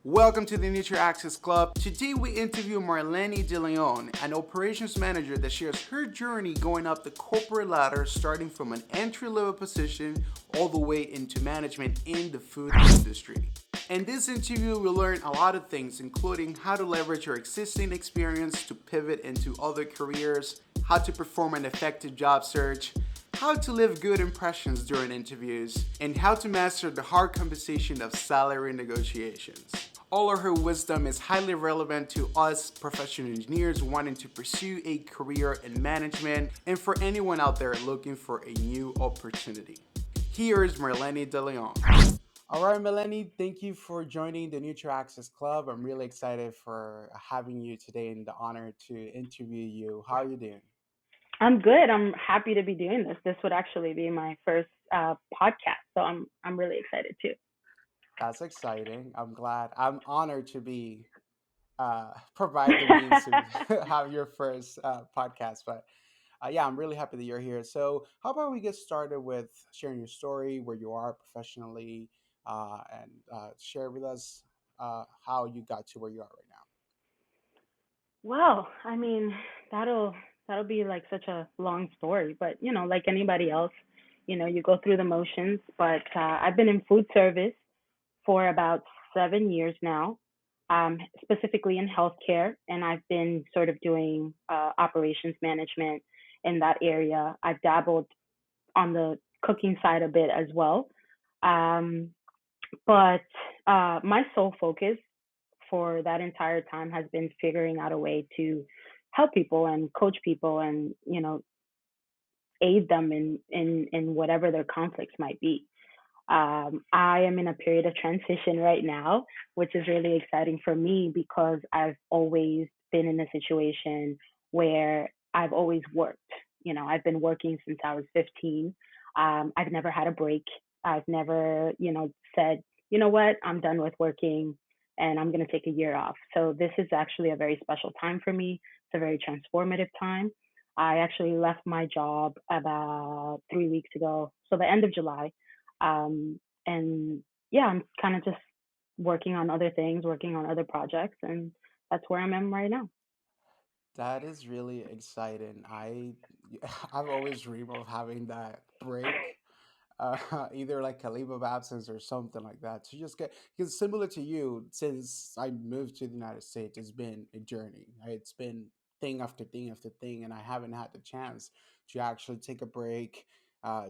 Welcome to the Nutri Access Club. Today we interview Marlenny Deleon, an operations manager that shares her journey going up the corporate ladder, starting from an entry-level position all the way into management in the food industry. In this interview, we'll learn a lot of things, including how to leverage your existing experience to pivot into other careers, how to perform an effective job search, how to leave good impressions during interviews, and how to master the hard conversation of salary negotiations. All of her wisdom is highly relevant to us professional engineers wanting to pursue a career in management and for anyone out there looking for a new opportunity. Here is Marlenny Deleon. All right, Marlenny, thank you for joining the Nutri Access Club. I'm really excited for having you today and the honor to interview you. How are you doing? I'm good. I'm happy to be doing this. This would actually be my first podcast, so I'm really excited too. That's exciting. I'm glad. I'm honored to be provide the means to have your first podcast. But yeah, I'm really happy that you're here. So, how about we get started with sharing your story, where you are professionally, and share with us how you got to where you are right now. Well, I mean, that'll that'll be like such a long story, but like anybody else, you go through the motions. But I've been in food service for about 7 years now, specifically in healthcare, and I've been sort of doing operations management in that area. I've dabbled on the cooking side a bit as well. Um, But my sole focus for that entire time has been figuring out a way to help people and coach people and aid them in whatever their conflicts might be. I am in a period of transition right now, which is really exciting for me because I've always been in a situation where I've always worked. I've been working since I was 15. I've never had a break. I've never, said, you know what, I'm done with working and I'm going to take a year off. So this is actually a very special time for me. It's a very transformative time. I actually left my job about 3 weeks ago, so the end of July. And yeah, I'm kind of just working on other things, working on other projects, and that's where I'm at right now. That is really exciting. I've always dreamed of having that break, either like a leave of absence or something like that to just get, because similar to you, since I moved to the United States, it's been a journey, right? It's been thing after thing after thing, and I haven't had the chance to actually take a break,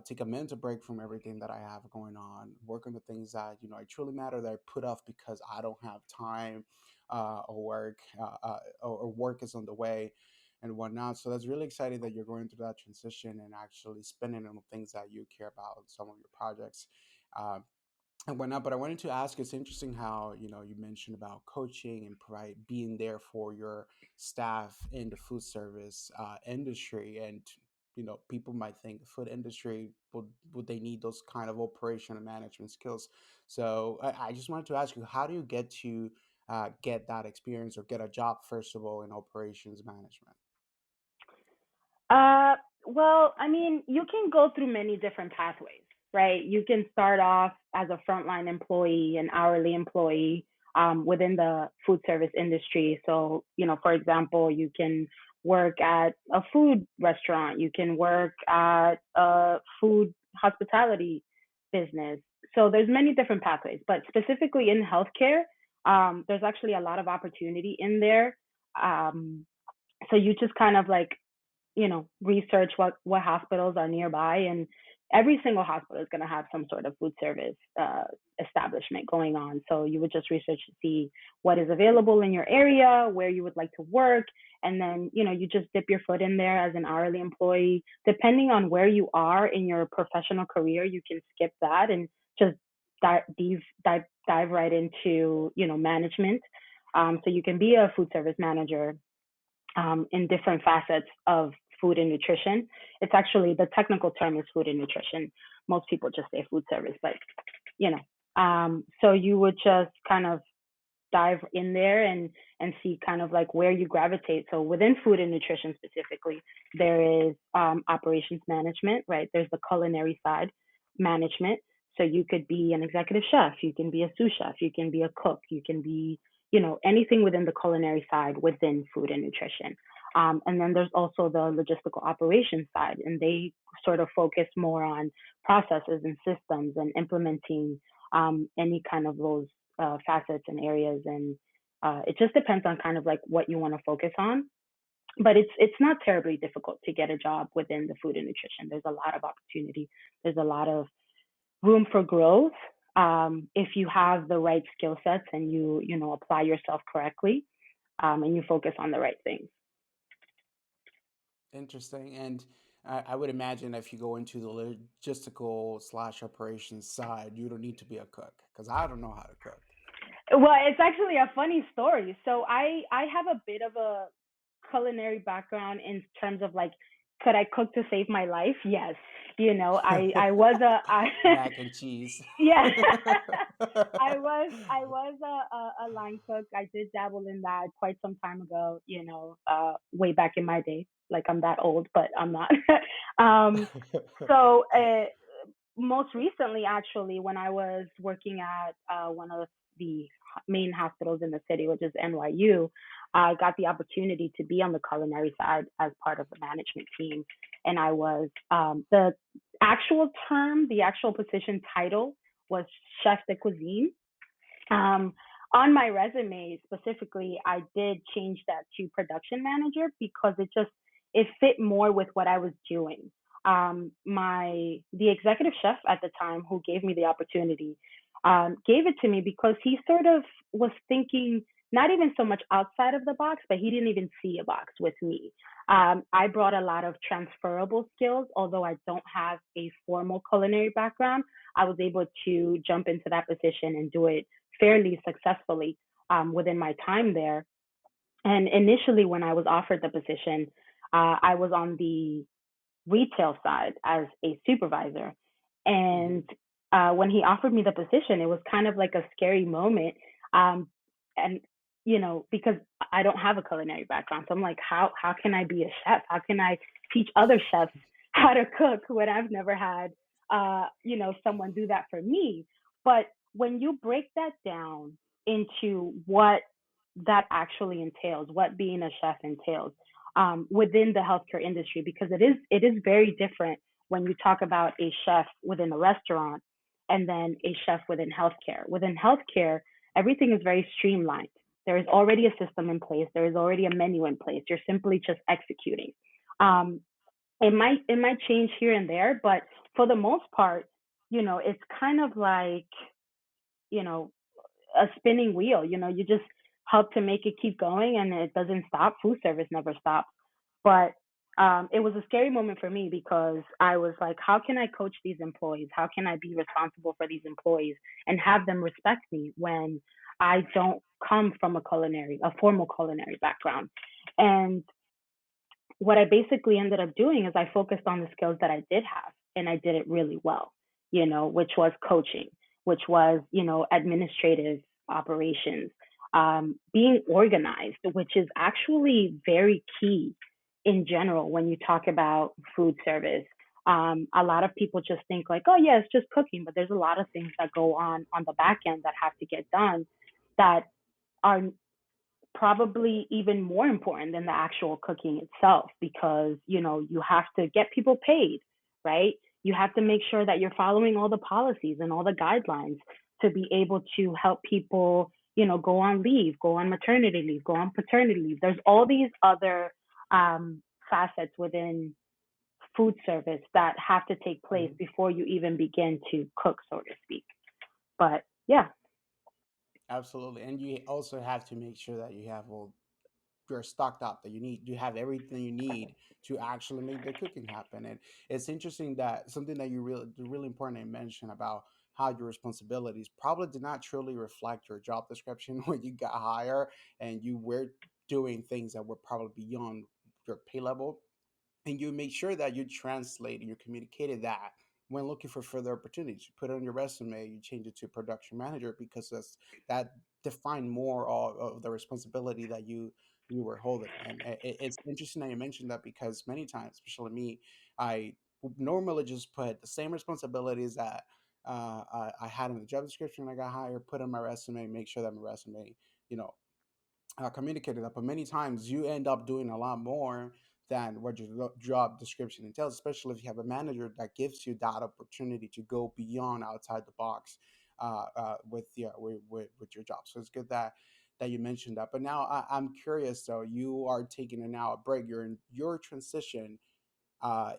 take a mental break from everything that I have going on, work on the things that I truly matter, that I put off because I don't have time, or work is on the way and whatnot. So that's really exciting that you're going through that transition and actually spending on the things that you care about, some of your projects, uh, and whatnot. But I wanted to ask, it's interesting how you mentioned about coaching and provide being there for your staff in the food service industry, and people might think the food industry would they need those kind of operation and management skills. So I just wanted to ask you, how do you get to get that experience or get a job first of all in operations management? Uh, well, I mean, you can go through many different pathways, right? You can start off as a frontline employee, an hourly employee within the food service industry. So, for example, you can work at a food restaurant, you can work at a food hospitality business. So there's many different pathways, but specifically in healthcare, there's actually a lot of opportunity in there. Um, so you just kind of like research what hospitals are nearby, and every single hospital is going to have some sort of food service establishment going on. So you would just research to see what is available in your area, where you would like to work, and then you just dip your foot in there as an hourly employee. Depending on where you are in your professional career, you can skip that and just dive right into management. So you can be a food service manager in different facets of food and nutrition. It's actually, the technical term is food and nutrition. Most people just say food service, but you know. So you would just kind of dive in there and see kind of like where you gravitate. So within food and nutrition specifically, there is operations management, right? There's the culinary side management. So you could be an executive chef, you can be a sous chef, you can be a cook, you can be, you know, anything within the culinary side within food and nutrition. And then there's also the logistical operations side, and they sort of focus more on processes and systems and implementing any kind of those facets and areas. And it just depends on kind of like what you want to focus on. But it's not terribly difficult to get a job within the food and nutrition. There's a lot of opportunity. There's a lot of room for growth if you have the right skill sets and you know apply yourself correctly and you focus on the right things. Interesting. And I would imagine if you go into the logistical slash operations side, you don't need to be a cook because I don't know how to cook. Well, it's actually a funny story. So I have a bit of a culinary background in terms of like, could I cook to save my life? Yes. You know, I was a I Mac and cheese. yeah. I was a line cook. I did dabble in that quite some time ago, you know, way back in my day. Like I'm that old, but I'm not. um so most recently, actually, when I was working at one of the main hospitals in the city, which is NYU, I got the opportunity to be on the culinary side as part of the management team. And I was the actual term, the actual position title was chef de cuisine. Um, on my resume specifically, I did change that to production manager because it fit more with what I was doing. My the executive chef at the time who gave me the opportunity gave it to me because he sort of was thinking not even so much outside of the box, but he didn't even see a box with me. I brought a lot of transferable skills, although I don't have a formal culinary background. I was able to jump into that position and do it fairly successfully within my time there. And initially, when I was offered the position, I was on the retail side as a supervisor. Hmm. And when he offered me the position, it was kind of like a scary moment. Um, and you know, because I don't have a culinary background, so I'm like, how can I be a chef? How can I teach other chefs how to cook when I've never had, you know, someone do that for me? But when you break that down into what that actually entails, what being a chef entails, within the healthcare industry, because it is very different when you talk about a chef within a restaurant and then a chef within healthcare. Within healthcare, everything is very streamlined. There is already a system in place. There is already a menu in place. You're simply just executing. Um, it might change here and there, but for the most part, you know, it's kind of like, you know, a spinning wheel. You know, you just help to make it keep going and it doesn't stop. Food service never stops. But it was a scary moment for me because I was like, how can I coach these employees? How can I be responsible for these employees and have them respect me when I don't come from a formal culinary background? And what I basically ended up doing is I focused on the skills that I did have and I did it really well, you know, which was coaching, which was, you know, administrative operations, being organized, which is actually very key in general when you talk about food service. A lot of people just think like, oh yeah, it's just cooking, but there's a lot of things that go on the back end that have to get done that are probably even more important than the actual cooking itself because you know you have to get people paid, right? You have to make sure that you're following all the policies and all the guidelines to be able to help people, you know, go on leave, go on maternity leave, go on paternity leave. There's all these other facets within food service that have to take place Hmm. before you even begin to cook, so to speak. But yeah. Absolutely. And you also have to make sure that you have all you're stocked up, that you have everything you need to actually make the cooking happen. And it's interesting that something that you really important to mention about how your responsibilities probably did not truly reflect your job description when you got hired and you were doing things that were probably beyond your pay level, and you make sure that you translate and you communicated that when looking for further opportunities. You put it on your resume, you change it to production manager because that defined more of the responsibility that you were holding. And it's interesting that you mentioned that because many times, especially me, I would normally just put the same responsibilities that I had in the job description. I got hired, put in my resume, make sure that my resume, you know, communicated that. But many times you end up doing a lot more than what your job description entails, especially if you have a manager that gives you that opportunity to go beyond outside the box with your job. So it's good that you mentioned that. But now I'm curious though. You are taking a now a break. You're in your transition.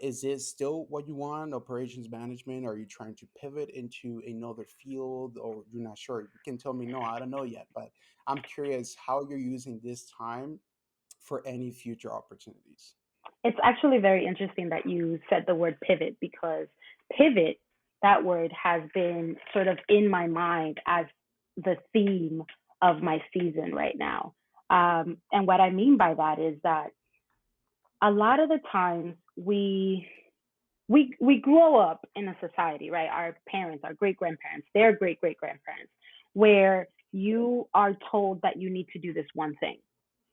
Is it still what you want, operations management? Or are you trying to pivot into another field, or you're not sure? You can tell me, no, I don't know yet, but I'm curious how you're using this time for any future opportunities. It's actually very interesting that you said the word pivot because pivot, that word has been sort of in my mind as the theme of my season right now. And what I mean by that is that a lot of the times we grow up in a society, right? Our parents, our great grandparents, their great great grandparents, where you are told that you need to do this one thing,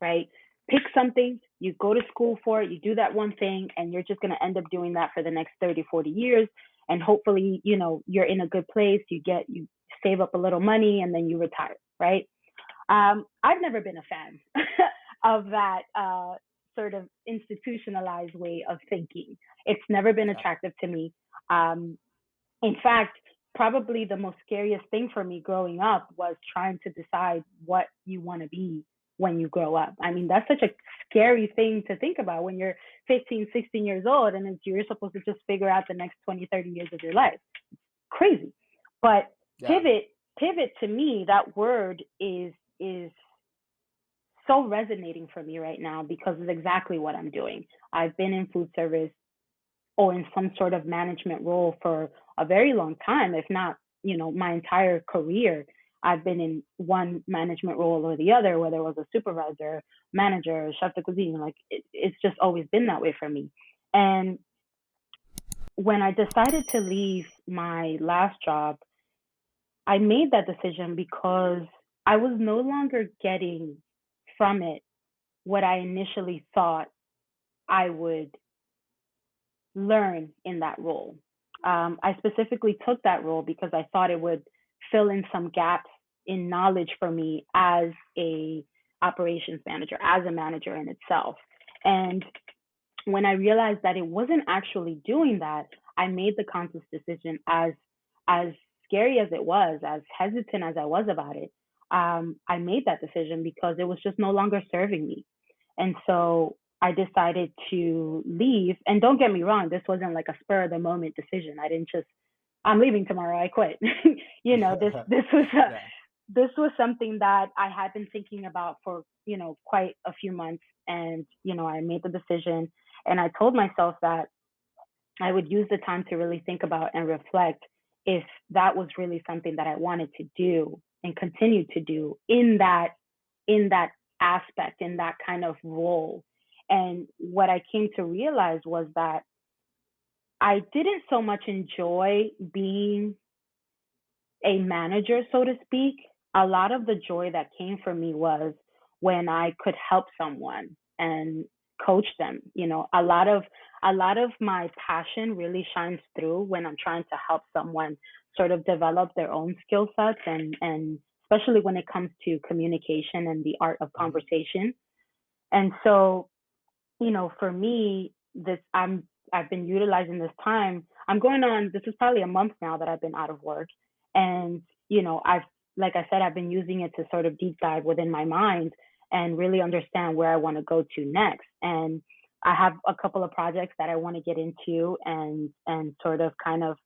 right? Pick something, you go to school for it, you do that one thing, and you're just going to end up doing that for the next 30, 40 years. And hopefully, you're in a good place, you save up a little money, and then you retire, right? I've never been a fan of that sort of institutionalized way of thinking. It's never been Yeah. attractive to me. Um, in fact, probably the most scariest thing for me growing up was trying to decide what you want to be when you grow up. I mean, that's such a scary thing to think about when you're 15, 16 years old and you're supposed to just figure out the next 20, 30 years of your life. Crazy. But Yeah. pivot, pivot to me, that word is so resonating for me right now because of exactly what I'm doing. I've been in food service or in some sort of management role for a very long time, if not, my entire career. I've been in one management role or the other, whether it was a supervisor, manager, chef de cuisine. Like it's just always been that way for me. And when I decided to leave my last job, I made that decision because I was no longer getting from it what I initially thought I would learn in that role. I specifically took that role because I thought it would fill in some gaps in knowledge for me as a operations manager, as a manager in itself. And when I realized that it wasn't actually doing that, I made the conscious decision, as scary as it was, as hesitant as I was about it. I made that decision because it was just no longer serving me. And so I decided to leave. And don't get me wrong, this wasn't like a spur of the moment decision. I didn't just, I'm leaving tomorrow, I quit. Yeah. This was something that I had been thinking about for, quite a few months. And, I made the decision and I told myself that I would use the time to really think about and reflect if that was really something that I wanted to do and continue to do in that aspect, in that kind of role. And what I came to realize was that I didn't so much enjoy being a manager, so to speak. A lot of the joy that came for me was when I could help someone and coach them. A lot of my passion really shines through when I'm trying to help someone sort of develop their own skill sets and especially when it comes to communication and the art of Mhm. conversation. And so, for me, I've been utilizing this time. I'm going on, this is probably a month now that I've been out of work. And, like I said, I've been using it to sort of deep dive within my mind and really understand where I want to go to next. And I have a couple of projects that I want to get into and sort of kind of,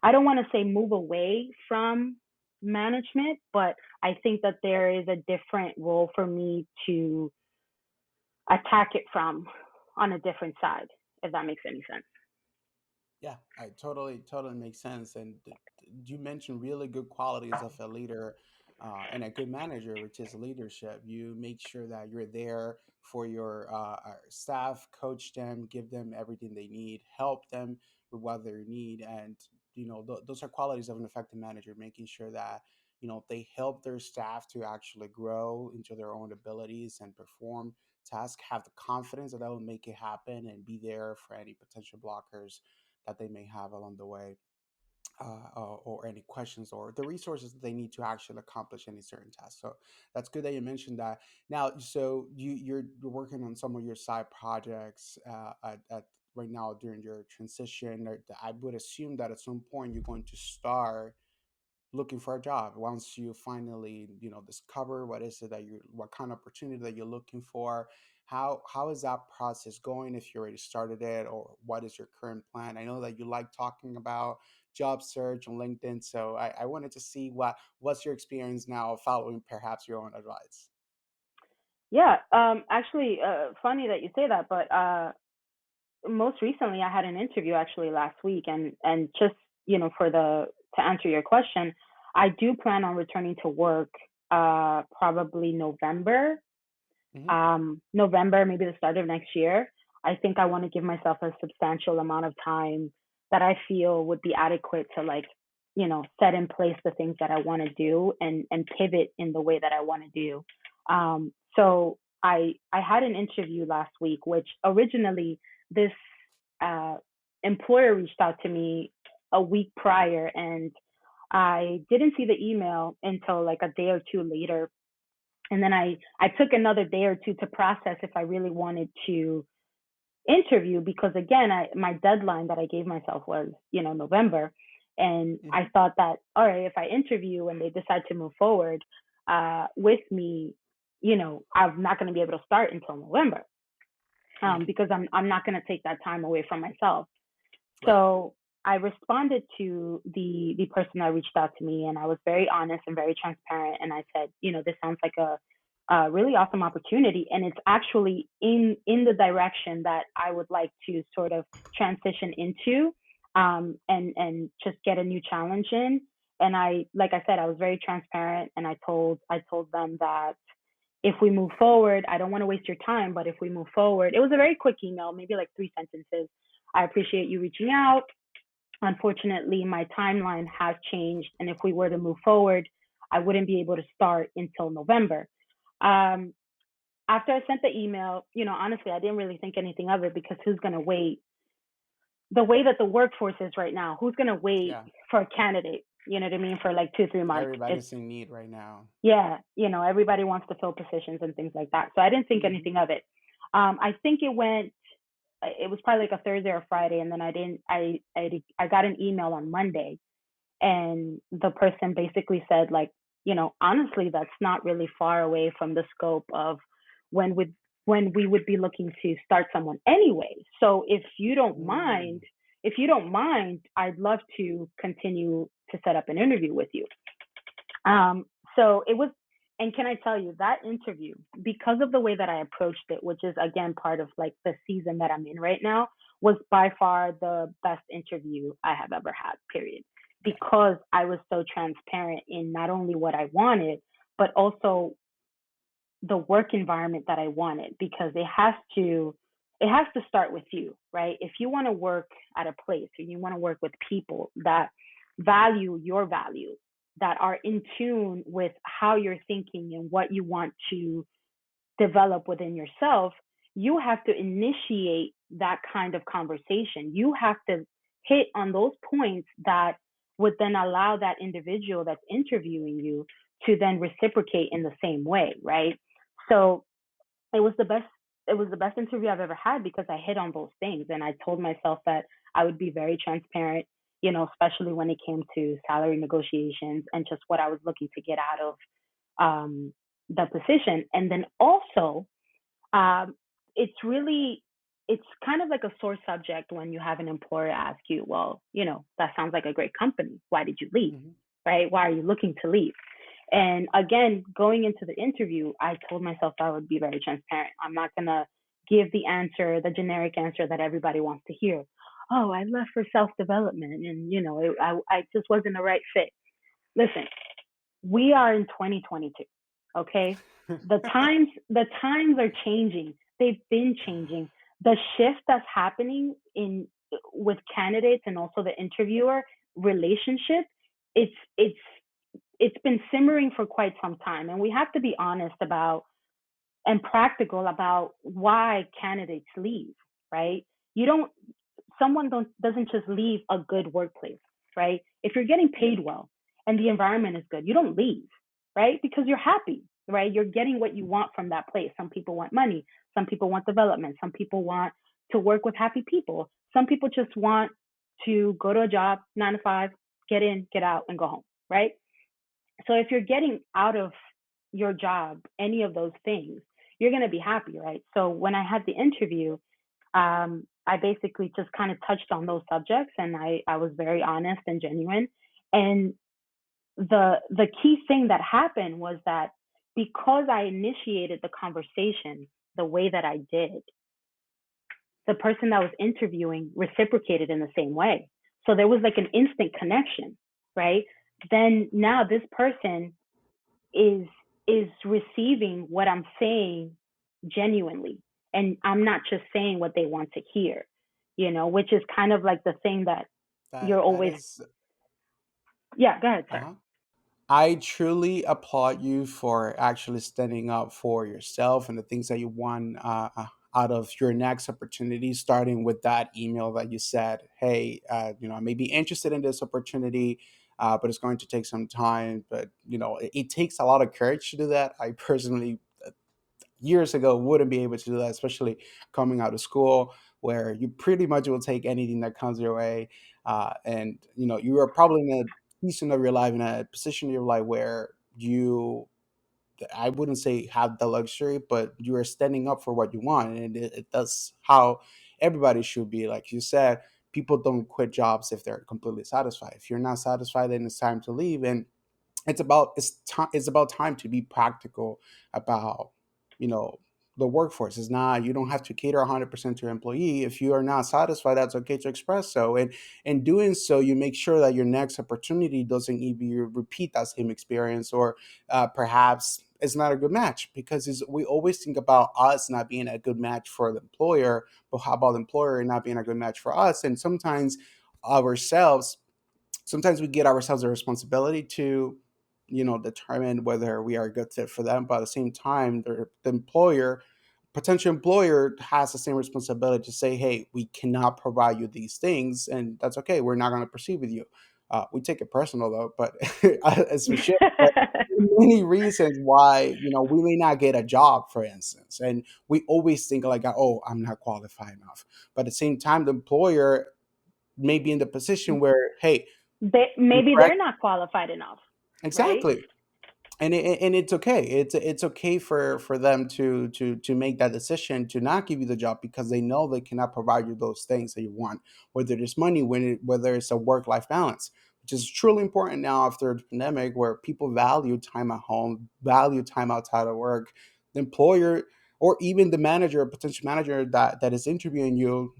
I don't want to say move away from management, but I think that there is a different role for me to attack it from on a different side, if that makes any sense. Yeah, I totally makes sense. And you mentioned really good qualities of a leader and a good manager, which is leadership. You make sure that you're there for your staff, coach them, give them everything they need, help them with what they need, and those are qualities of an effective manager. Making sure that they help their staff to actually grow into their own abilities and perform tasks, have the confidence that will make it happen, and be there for any potential blockers that they may have along the way. or any questions or the resources that they need to actually accomplish any certain task. So that's good that you mentioned that. Now, so you're working on some of your side projects at right now during your transition. I would assume that at some point you're going to start looking for a job once you finally discover what is it that you what kind of opportunity that you're looking for. How is that process going, if you already started it, or what is your current plan? I know that you like talking about job search on LinkedIn, so I wanted to see what's your experience now following perhaps your own advice. Yeah, actually, funny that you say that, but most recently I had an interview actually last week, and just for the to answer your question, I do plan on returning to work probably Hmm. November, maybe the start of next year. I think I want to give myself a substantial amount of time that I feel would be adequate to, like, set in place the things that I want to do, and pivot in the way that I want to do. So I had an interview last week, which originally this uh, employer reached out to me a week prior, and I didn't see the email until like a day or two later, and then I took another day or two to process if I really wanted to interview, because again, my deadline that I gave myself was November, and I Hmm. thought that, all right, if I interview and they decide to move forward with me, I'm not going to be able to start until November, Hmm. because I'm not going to take that time away from myself. Right. So I responded to the person that reached out to me, and I was very honest and very transparent. And I said, this sounds like a really awesome opportunity, and it's actually in the direction that I would like to sort of transition into, and just get a new challenge in. And like I said, I was very transparent, and I told them that if we move forward, I don't want to waste your time, but if we move forward, it was a very quick email, maybe like 3 sentences. I appreciate you reaching out. Unfortunately, my timeline has changed, and if we were to move forward, I wouldn't be able to start until November. Um, After I sent the email, honestly, I didn't really think anything of it, because who's going to wait? The way that the workforce is right now, who's going to wait Yeah. for a candidate? You know what I mean? For like 2, 3 months. It's, Everybody's in need right now. yeah, everybody wants to fill positions and things like that. So I didn't think Hmm. anything of it. I think it was probably like a Thursday or Friday, and then I didn't. I got an email on Monday, and the person basically said, like, honestly, that's not really far away from the scope of when would when we would be looking to start someone anyway. So Mm. if you don't mind, I'd love to continue to set up an interview with you. Um, so it was, and can I tell you that interview, because of the way that I approached it, which is again part of like the season that I'm in right now, was by far the best interview I have ever had, period. Yeah. Because I was so transparent in not only what I wanted, but also the work environment that I wanted, because it has to start with you, right? If you want to work at a place, or you want to work with people that value your values, that are in tune with how you're thinking and what you want to develop within yourself, you have to initiate that kind of conversation. You have to hit on those points that would then allow that individual that's interviewing you to then reciprocate in the same way, right? So it was the best it was the best interview I've ever had, because I hit on those things, and I told myself that I would be very transparent, especially when it came to salary negotiations and just what I was looking to get out of the position. And then also, um, it's really it's kind of like a sore subject when you have an employer ask you, well, that sounds like a great company. Why did you leave? Hmm. Right? Why are you looking to leave? And again, going into the interview, I told myself I would be very transparent. I'm not going to give the generic answer that everybody wants to hear. Oh, I left for self development, and I just wasn't the right fit. Listen, we are in 2022. Okay, the times are changing. They've been changing. The shift that's happening in with candidates and also the interviewer relationship, it's it's been simmering for quite some time, and we have to be honest about and practical about why candidates leave, right? You don't Someone don't doesn't just leave a good workplace, right? If you're getting paid well and the environment is good, you don't leave, right? Because you're happy, right? You're getting what you want from that place. Some people want money, some people want development, some people want to work with happy people, some people just want to go to a job, 9 to 5, get in, get out, and go home, right? So if you're getting out of your job any of those things, you're going to be happy, right? So when I had the interview, I basically just kind of touched on those subjects, and I was very honest and genuine. And the key thing that happened was that because I initiated the conversation the way that I did, the person that was interviewing reciprocated in the same way. So there was like an instant connection, right? Then now this person is is receiving what I'm saying genuinely, and I'm not just saying what they want to hear, which is kind of like the thing that you're That always. is, Yeah, go ahead, sir. uh-huh. I truly applaud you for actually standing up for yourself and the things that you want out of your next opportunity. Starting with that email that you said, "Hey, I may be interested in this opportunity, but it's going to take some time." But it takes a lot of courage to do that. I personally, years ago, wouldn't be able to do that, especially coming out of school, where you pretty much will take anything that comes your way. And you are probably in a season of your life, in a position of your life where you, I wouldn't say have the luxury, but you are standing up for what you want, and that's how everybody should be. Like you said, people don't quit jobs if they're completely satisfied. If you're not satisfied, then it's time to leave. And it's about time to be practical about you know the workforce. Is not, you don't have to cater 100% to your employee. If you are not satisfied, that's okay to express so, and in doing so, you make sure that your next opportunity doesn't even repeat that same experience, or perhaps it's not a good match, because we always think about us not being a good match for the employer, but how about the employer not being a good match for us? And ourselves sometimes we get ourselves a responsibility to determine whether we are a good fit for them, but at the same time the employer, potential employer, has the same responsibility to say, hey, we cannot provide you these things, and that's okay, we're not going to proceed with you. We take it personal though, but as we should. But there are many reasons why we may not get a job, for instance, and we always think like, oh, I'm not qualified enough. But at the same time, the employer may be in the position where, hey, you're Maybe correct. they're not qualified enough, right? Exactly. And it's okay. It's okay for them to make that decision to not give you the job, because they know they cannot provide you those things that you want, whether it's money, whether it's a work life balance, which is truly important now after the pandemic, where people value time at home, value time outside of work. The employer, or even the manager, potential manager that is interviewing you,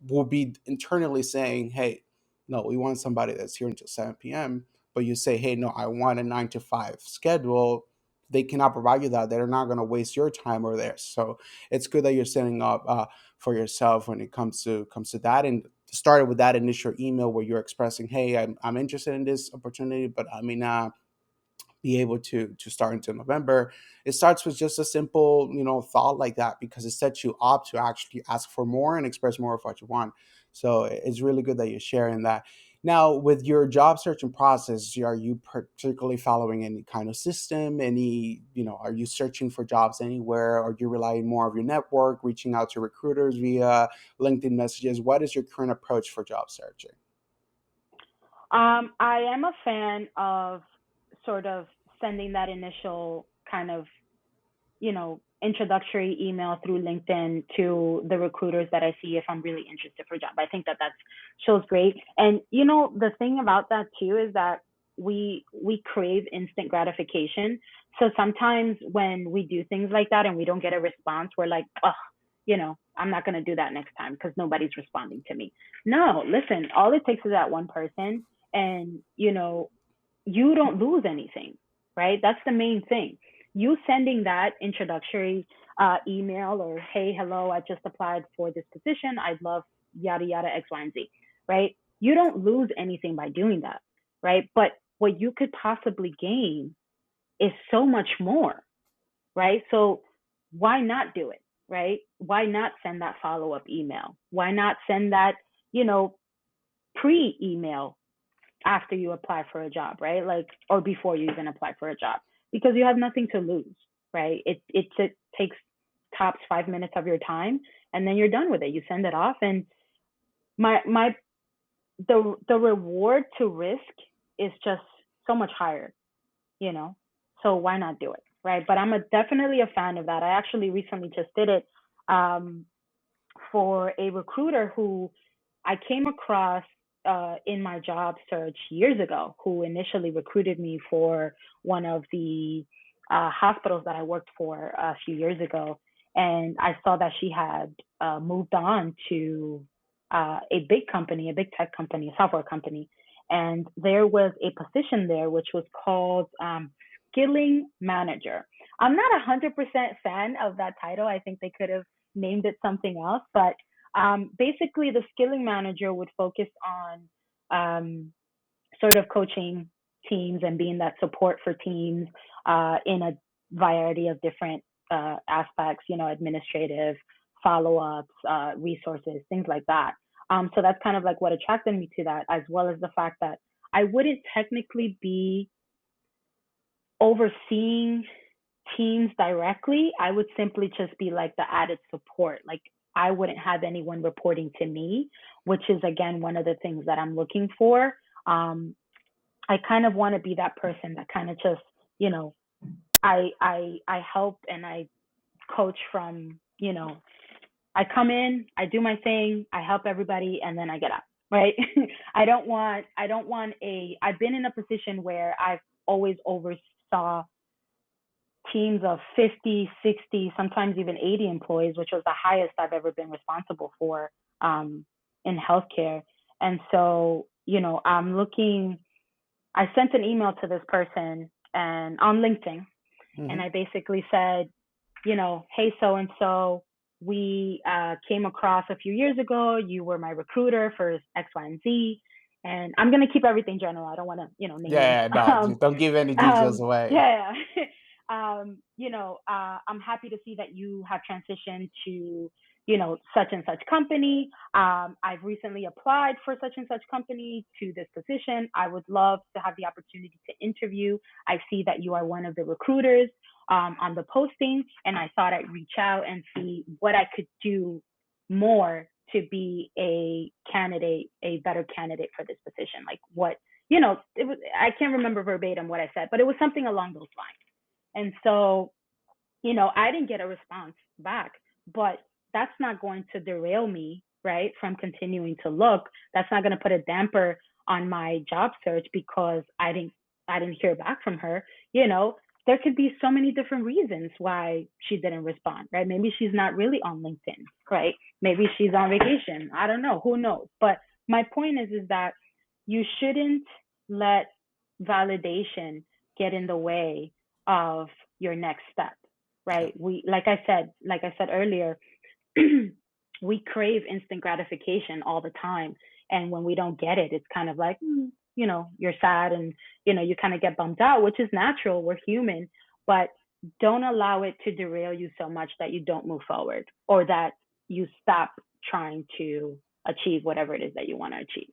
will be internally saying, hey, no, we want somebody that's here until 7 p.m., but you say, hey, no, I want a 9 to 5 schedule. They cannot provide you that. They're not going to waste your time or theirs. So it's good that you're setting up for yourself when it comes to that, and started with that initial email where you're expressing, hey, I'm interested in this opportunity, but I may not be able to start until November. It starts with just a simple, thought like that, because it sets you up to actually ask for more and express more of what you want. So it's really good that you're sharing that. Now, with your job searching process, are you particularly following any kind of system? Are you searching for jobs anywhere? Or are you relying more of your network, reaching out to recruiters via LinkedIn messages? What is your current approach for job searching? I am a fan of sort of sending that initial kind of, introductory email through LinkedIn to the recruiters that I see if I'm really interested for a job. I think that shows great. And the thing about that too is that we crave instant gratification. So sometimes when we do things like that and we don't get a response, we're like, oh, I'm not going to do that next time because nobody's responding to me. No, listen, all it takes is that one person, and you don't lose anything, right? That's the main thing. You sending that introductory email, or hey, hello, I just applied for this position. I'd love yada yada X, Y, and Z, right? You don't lose anything by doing that, right? But what you could possibly gain is so much more, right? So why not do it, right? Why not send that follow up email? Why not send that, you know, pre email, after you apply for a job, right? Like, or before you even apply for a job, because you have nothing to lose, right? It takes tops 5 minutes of your time, and then you're done with it. You send it off, and my the reward to risk is just so much higher, you know. So why not do it, right? But definitely a fan of that. I actually recently just did it um, for a recruiter who I came across in my job search years ago, who initially recruited me for one of the hospitals that I worked for a few years ago. And I saw that she had moved on to a big company, a big tech company, a software company. And there was a position there which was called skilling manager. I'm not 100% fan of that title. I think they could have named it something else, but basically the skilling manager would focus on um, sort of coaching teams and being that support for teams in a variety of different aspects, you know, administrative, follow-ups, resources, things like that. So that's kind of like what attracted me to that, as well as the fact that I wouldn't technically be overseeing teams directly. I would simply just be like the added support. Like, I wouldn't have anyone reporting to me, which is again one of the things that I'm looking for. Um, I kind of want to be that person that kind of just, you know, I help and I coach from, you know, I come in, I do my thing, I help everybody, and then I get out. Right? I've been in a position where I've always oversaw teams of 50, 60, sometimes even 80 employees, which was the highest I've ever been responsible for in healthcare. And so, you know, I sent an email to this person and on LinkedIn, and Hmm. I basically said, you know, hey, so and so, we came across a few years ago. You were my recruiter for X, Y, and Z. And I'm going to keep everything general. I don't want to, you know, name names. Yeah, no, just don't give any details away. Yeah. You know, I'm happy to see that you have transitioned to, you know, such and such company. I've recently applied for such and such company to this position. I would love to have the opportunity to interview. I see that you are one of the recruiters on the posting, and I thought I'd reach out and see what I could do more to be a candidate, a better candidate for this position. Like, what, you know, it was, I can't remember verbatim what I said, but it was something along those lines. And so, you know, I didn't get a response back, but that's not going to derail me, right, from continuing to look. That's not going to put a damper on my job search because I didn't hear back from her. You know, there could be so many different reasons why she didn't respond, right? Maybe she's not really on LinkedIn, right? Maybe she's on vacation. I don't know. Who knows? But my point is that you shouldn't let validation get in the way of your next step, Yeah. right? Like I said earlier, we crave instant gratification all the time, and when we don't get it, it's kind of like, you know, you're sad, and you know, you kind of get bummed out, which is natural. We're human, but don't allow it to derail you so much that you don't move forward, or that you stop trying to achieve whatever it is that you want to achieve.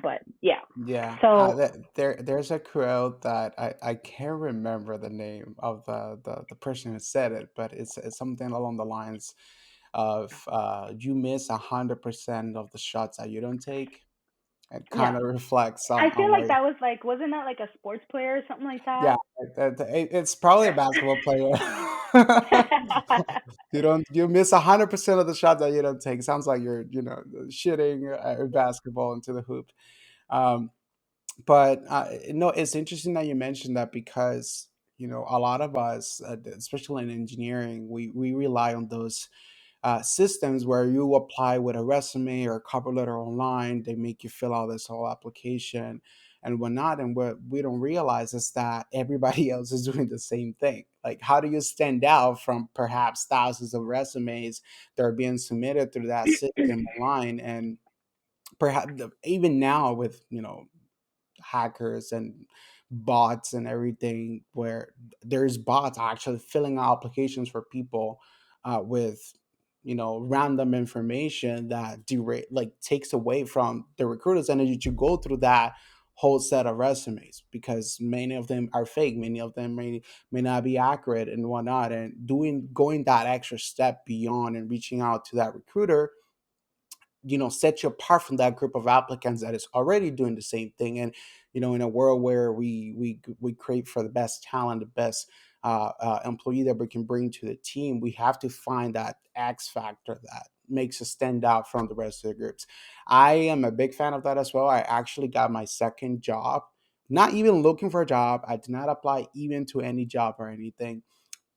But yeah, Yeah, so there's a quote that I can't remember the name of the person who said it, but it's something along the lines of you miss 100% of the shots that you don't take. It kind yeah, of reflects I on feel like where, that was like, wasn't that like a sports player or something like yeah, that? it's probably a basketball player. You miss 100% of the shots that you don't take. Sounds like you're shitting basketball into the hoop. Um, but no, it's interesting that you mentioned that because a lot of us, especially in engineering, we rely on those systems where you apply with a resume or a cover letter online. They make you fill out this whole application and whatnot. And what we don't realize is that everybody else is doing the same thing. Like, how do you stand out from perhaps thousands of resumes that are being submitted through that system online? And perhaps even now with hackers and bots and everything, where there's bots actually filling out applications for people with random information that like takes away from the recruiter's energy to go through that whole set of resumes because many of them are fake, many of them may not be accurate and whatnot. And going that extra step beyond and reaching out to that recruiter, set you apart from that group of applicants that is already doing the same thing. And in a world where we crave for the best talent, the best employee that we can bring to the team, we have to find that X factor that makes us stand out from the rest of the groups. I am a big fan of that as well. I actually got my second job, not even looking for a job. I did not apply even to any job or anything.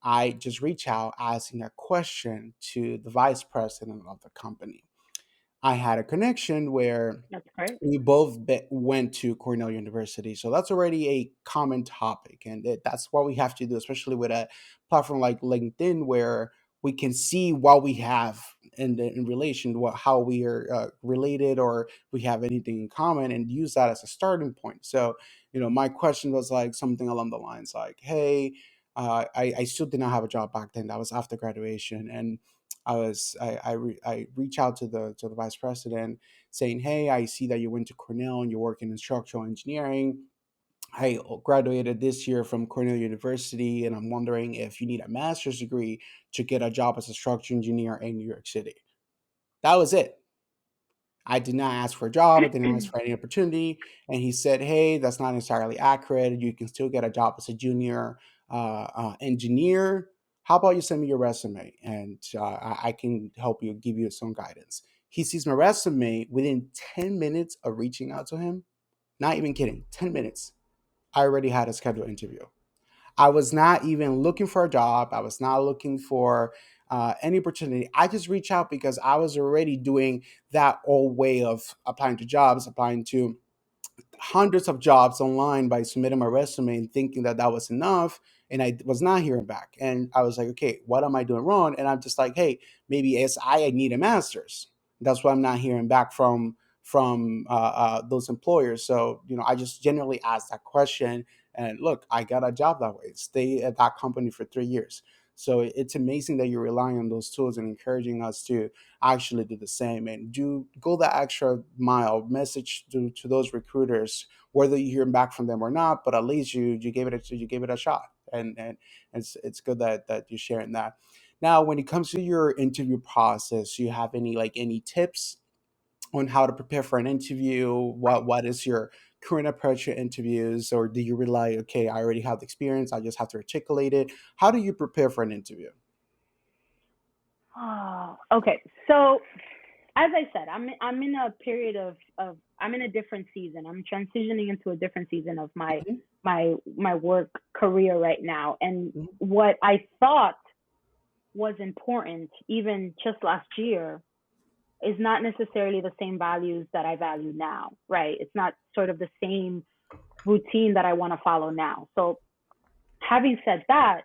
I just reach out asking a question to the vice president of the company. I had a connection where That's great. we both went to Cornell University, so that's already a common topic, and that's what we have to do, especially with a platform like LinkedIn, where we can see what we have in relation to how we are related, or we have anything in common, and use that as a starting point. So, my question was like something along the lines like, "Hey, I still did not have a job back then. That was after graduation, and I reach out to the vice president saying, "Hey, I see that you went to Cornell and you work in structural engineering. I graduated this year from Cornell University, and I'm wondering if you need a master's degree to get a job as a structural engineer in New York City." That was it. I did not ask for a job. I didn't ask for any opportunity. And he said, "Hey, that's not entirely accurate. You can still get a job as a junior engineer. How about you send me your resume and I can help you, give you some guidance." He sees my resume within 10 minutes of reaching out to him. Not even kidding, 10 minutes. I already had a scheduled interview. I was not even looking for a job. I was not looking for any opportunity. I just reached out because I was already doing that old way of applying to jobs, applying to hundreds of jobs online by submitting my resume and thinking that that was enough. And I was not hearing back. And I was like, okay, what am I doing wrong? And I'm just like, hey, maybe it's I need a master's. That's why I'm not hearing back from those employers. So I just generally ask that question. And look, I got a job that way. Stay at that company for 3 years. So it's amazing that you're relying on those tools and encouraging us to actually do the same and do go the extra mile, message to those recruiters, whether you hear back from them or not, but at least you gave it a shot. And it's good that you're sharing that. Now, when it comes to your interview process, you have any tips on how to prepare for an interview? What is your current approach to interviews, or do you rely, okay, I already have the experience, I just have to articulate it? How do you prepare for an interview? Oh, okay. So as I said, I'm in a period of I'm in a different season. I'm transitioning into a different season of Mhm, my work career right now. And mhm, what I thought was important even just last year is not necessarily the same values that I value now, right? It's not sort of the same routine that I want to follow now. So having said that,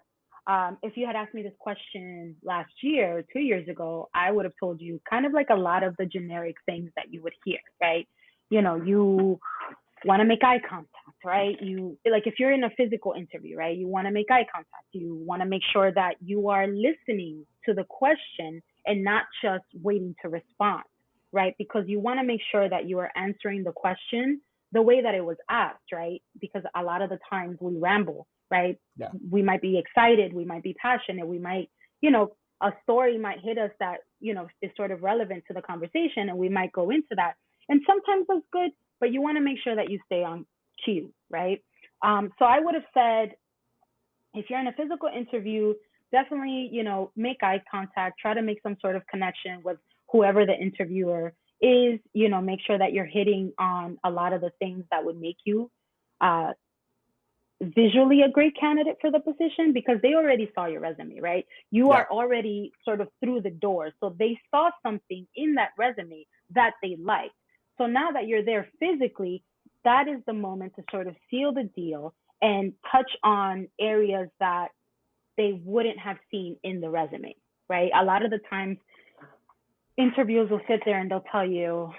if you had asked me this question last year, 2 years ago, I would have told you kind of like a lot of the generic things that you would hear, right? You want to make eye contact, right? You like if you're in a physical interview, right? You want to make eye contact. You want to make sure that you are listening to the question and not just waiting to respond, right? Because you want to make sure that you are answering the question the way that it was asked, right? Because a lot of the times we ramble, right? yeah, We might be excited, we might be passionate, we might, a story might hit us that, is sort of relevant to the conversation and we might go into that. And sometimes that's good, but you want to make sure that you stay on cue, right? So I would have said, if you're in a physical interview, definitely, make eye contact, try to make some sort of connection with whoever the interviewer is, make sure that you're hitting on a lot of the things that would make you uh, visually a great candidate for the position because they already saw your resume, right? You yeah, are already sort of through the door. So they saw something in that resume that they liked. So now that you're there physically, that is the moment to sort of seal the deal and touch on areas that they wouldn't have seen in the resume, right? A lot of the times interviewers will sit there and they'll tell you,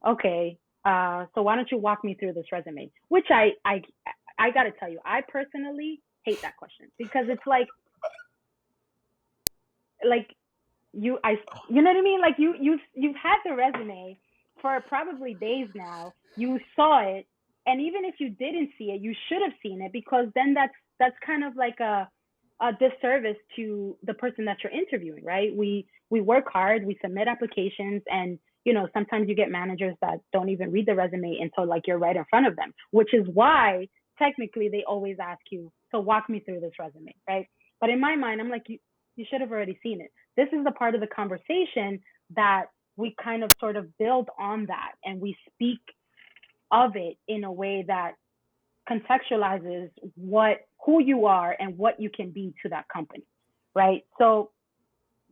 okay, so why don't you walk me through this resume? Which I got to tell you, I personally hate that question because it's like you know what I mean? Like you've had the resume for probably days now. You saw it. and even if you didn't see it, you should have seen it, because then that's kind of like a disservice to the person that you're interviewing, right? We work hard, we submit applications, and sometimes you get managers that don't even read the resume until like you're right in front of them, which is why technically they always ask you, so walk me through this resume, right? But in my mind, I'm like, you should have already seen it. This is the part of the conversation that we kind of sort of build on that, and we speak of it in a way that contextualizes who you are and what you can be to that company, right? So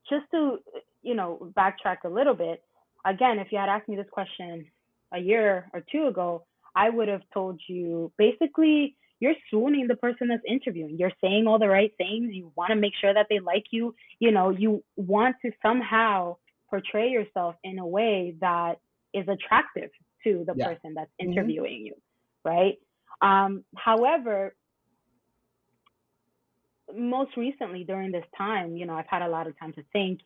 just to backtrack a little bit, again, if you had asked me this question a year or two ago, I would have told you basically you're swooning the person that's interviewing. You're saying all the right things. You want to make sure that they like you. You want to somehow portray yourself in a way that is attractive to the Yeah. person that's Hmm. interviewing you, right? However, most recently during this time, I've had a lot of time to think.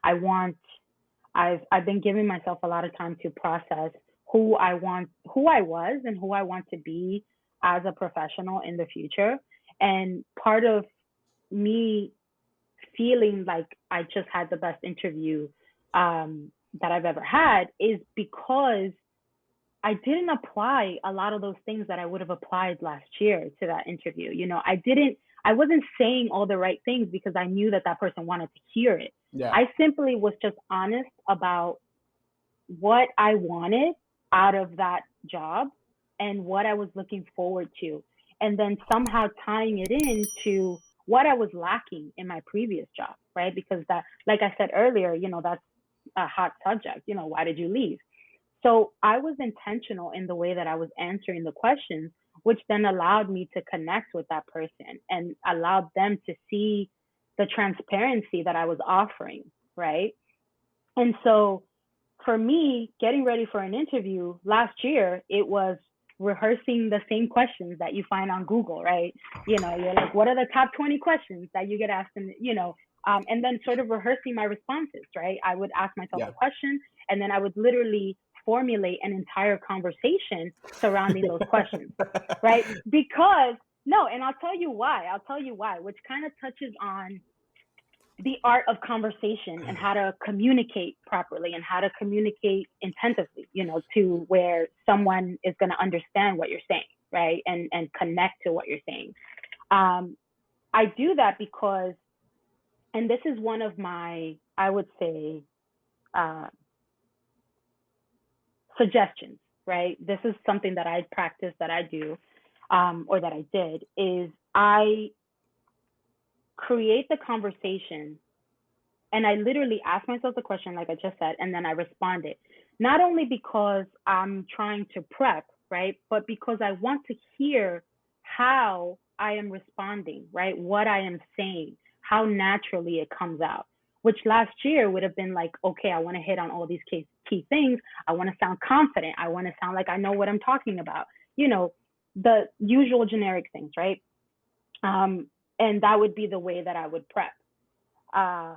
I want, I've been giving myself a lot of time to process who I was, and who I want to be as a professional in the future. And part of me feeling like I just had the best interview that I've ever had is because I didn't apply a lot of those things that I would have applied last year to that interview. I wasn't saying all the right things because I knew that that person wanted to hear it. Yeah. I simply was just honest about what I wanted out of that job and what I was looking forward to. And then somehow tying it into what I was lacking in my previous job, right? Because that, like I said earlier, that's a hot subject. Why did you leave? So I was intentional in the way that I was answering the questions, which then allowed me to connect with that person and allowed them to see the transparency that I was offering, right? And so for me, getting ready for an interview last year, it was rehearsing the same questions that you find on Google, right? You're like, what are the top 20 questions that you get asked? And then sort of rehearsing my responses, right? I would ask myself Yeah. a question, and then I would literally formulate an entire conversation surrounding those questions, right? Because, no, and I'll tell you why, which kind of touches on the art of conversation and how to communicate properly and how to communicate intentively, to where someone is going to understand what you're saying, right? And connect to what you're saying. I do that because, and this is one of my, I would say, uh, suggestions, right? This is something that I practice, that I do, or that I did, is I create the conversation. And I literally ask myself the question, like I just said, and then I respond it. Not only because I'm trying to prep, right, but because I want to hear how I am responding, right, what I am saying, how naturally it comes out. Which last year would have been like, okay, I want to hit on all these key things. I want to sound confident. I want to sound like I know what I'm talking about. The usual generic things, right? And that would be the way that I would prep. Uh,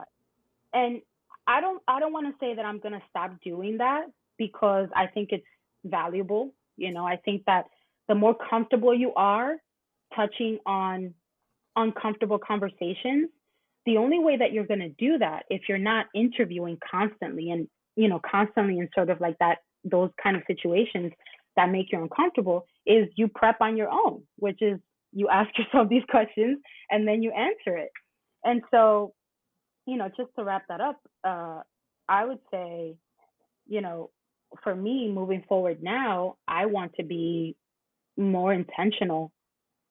and I don't want to say that I'm going to stop doing that, because I think it's valuable. I think that the more comfortable you are touching on uncomfortable conversations, the only way that you're going to do that, if you're not interviewing constantly and constantly in sort of like that, those kind of situations that make you uncomfortable, is you prep on your own, which is you ask yourself these questions and then you answer it. And so, just to wrap that up, I would say, you know, for me moving forward now, I want to be more intentional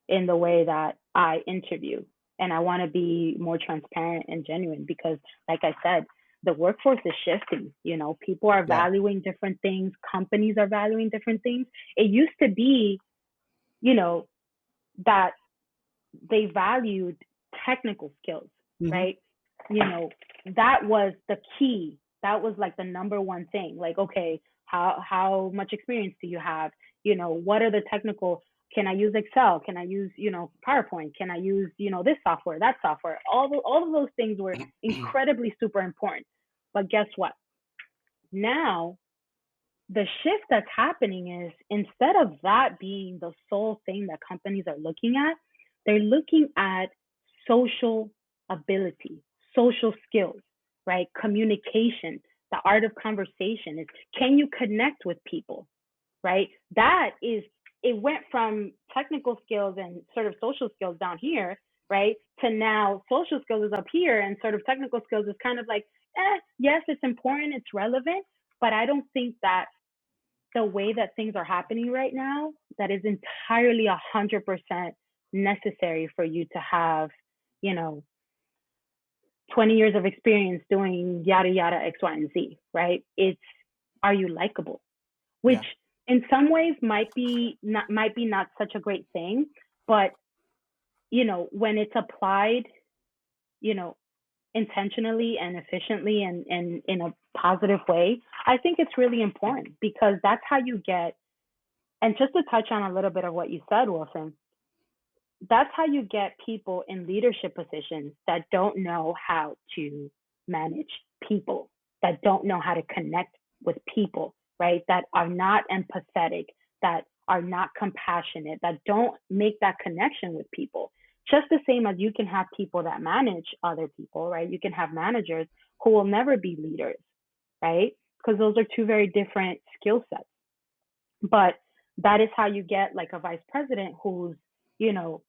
in the way that I interview. And I want to be more transparent and genuine because, like I said, the workforce is shifting. People are Yeah. valuing different things, companies are valuing different things. It used to be, you know, that they valued technical skills, Hmm. right? You know, that was the key. That was like the number one thing. Like, okay, how much experience do you have? What are the technical? Can I use Excel? Can I use PowerPoint? Can I use this software, that software? All of those things were incredibly super important. But guess what? Now the shift that's happening is instead of that being the sole thing that companies are looking at, they're looking at social ability, social skills, right? Communication, the art of conversation is, can you connect with people, right? That is, it went from technical skills and sort of social skills down here, right? To now social skills is up here and sort of technical skills is kind of like, yes, it's important, it's relevant, but I don't think that the way that things are happening right now, that is entirely 100% necessary for you to have, you know, 20 years of experience doing yada yada X, Y, and Z, right? It's, are you likable? Which Yeah. in some ways might be not such a great thing, but when it's applied, you know, intentionally and efficiently and in a positive way, I think it's really important because that's how you get, and just to touch on a little bit of what you said, Wilson, that's how you get people in leadership positions that don't know how to manage people, that don't know how to connect with people, right? That are not empathetic, that are not compassionate, that don't make that connection with people. Just the same as you can have people that manage other people, right? You can have managers who will never be leaders, right? Because those are two very different skill sets. But that is how you get like a vice president who's, you know,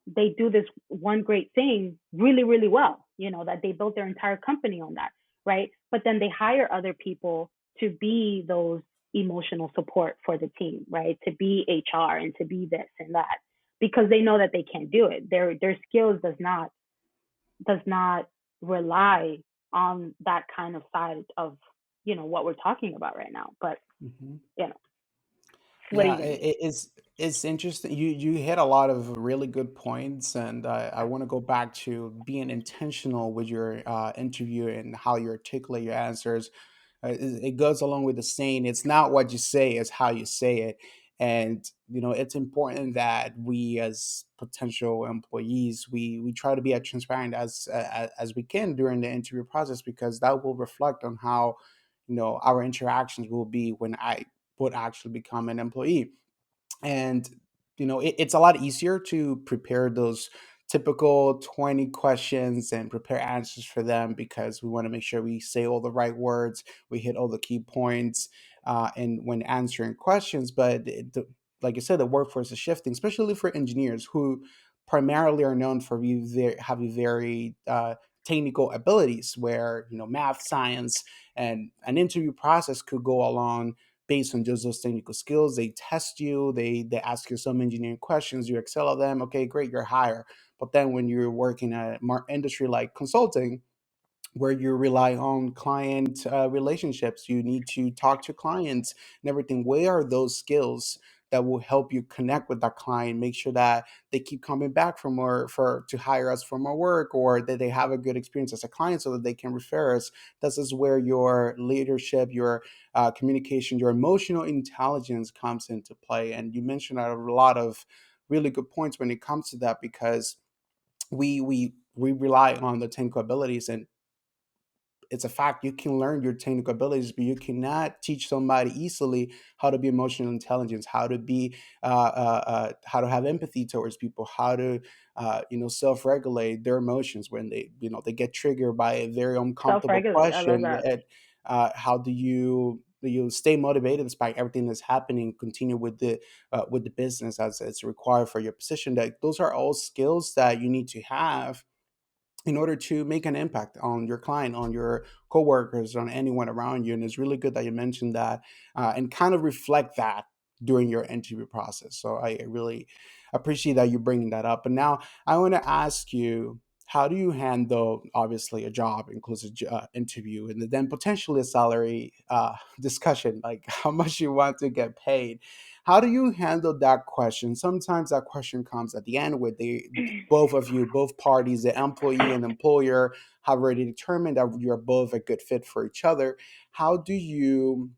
they do this one great thing really, really well, that they built their entire company on that, right? But then they hire other people to be those emotional support for the team, right? To be HR and to be this and that because they know that they can't do it. Their skills does not rely on that kind of side of, what we're talking about right now. But, Mhm. you know, what are Yeah, you going to do? it's interesting. You hit a lot of really good points, and I want to go back to being intentional with your interview and how you articulate your answers. It goes along with the saying, "It's not what you say; it's how you say it." And it's important that we, as potential employees, we try to be as transparent as we can during the interview process, because that will reflect on how our interactions will be when I would actually become an employee. And it's a lot easier to prepare those typical 20 questions and prepare answers for them, because we want to make sure we say all the right words, we hit all the key points, and when answering questions. But like I said, the workforce is shifting, especially for engineers who primarily are known for having very technical abilities, where math, science, and an interview process could go along based on just those technical skills. They test you, they ask you some engineering questions, you excel at them, okay, great, you're hired. But then when you're working at industry like consulting, where you rely on client relationships, you need to talk to clients and everything. Where are those skills that will help you connect with that client, make sure that they keep coming back for more, for to hire us for more work, or that they have a good experience as a client so that they can refer us? This is where your leadership, your communication, your emotional intelligence comes into play. And you mentioned a lot of really good points when it comes to that, because we rely on the technical abilities, and it's a fact, you can learn your technical abilities, but you cannot teach somebody easily how to be emotional intelligence, how to be how to have empathy towards people, how to self-regulate their emotions when they get triggered by a very uncomfortable Self-regulate. I love question. that. And how do you stay motivated despite everything that's happening, continue with the business as it's required for your position? That those are all skills that you need to have in order to make an impact on your client, on your coworkers, on anyone around you. And it's really good that you mentioned that, and kind of reflect that during your interview process. So I really appreciate that you bringing that up. And now I want to ask you, how do you handle, obviously, a job includes a interview, and then potentially a salary discussion, like how much you want to get paid? How do you handle that question? Sometimes that question comes at the end, where both of you, both parties, the employee and employer, have already determined that you're both a good fit for each other. How do you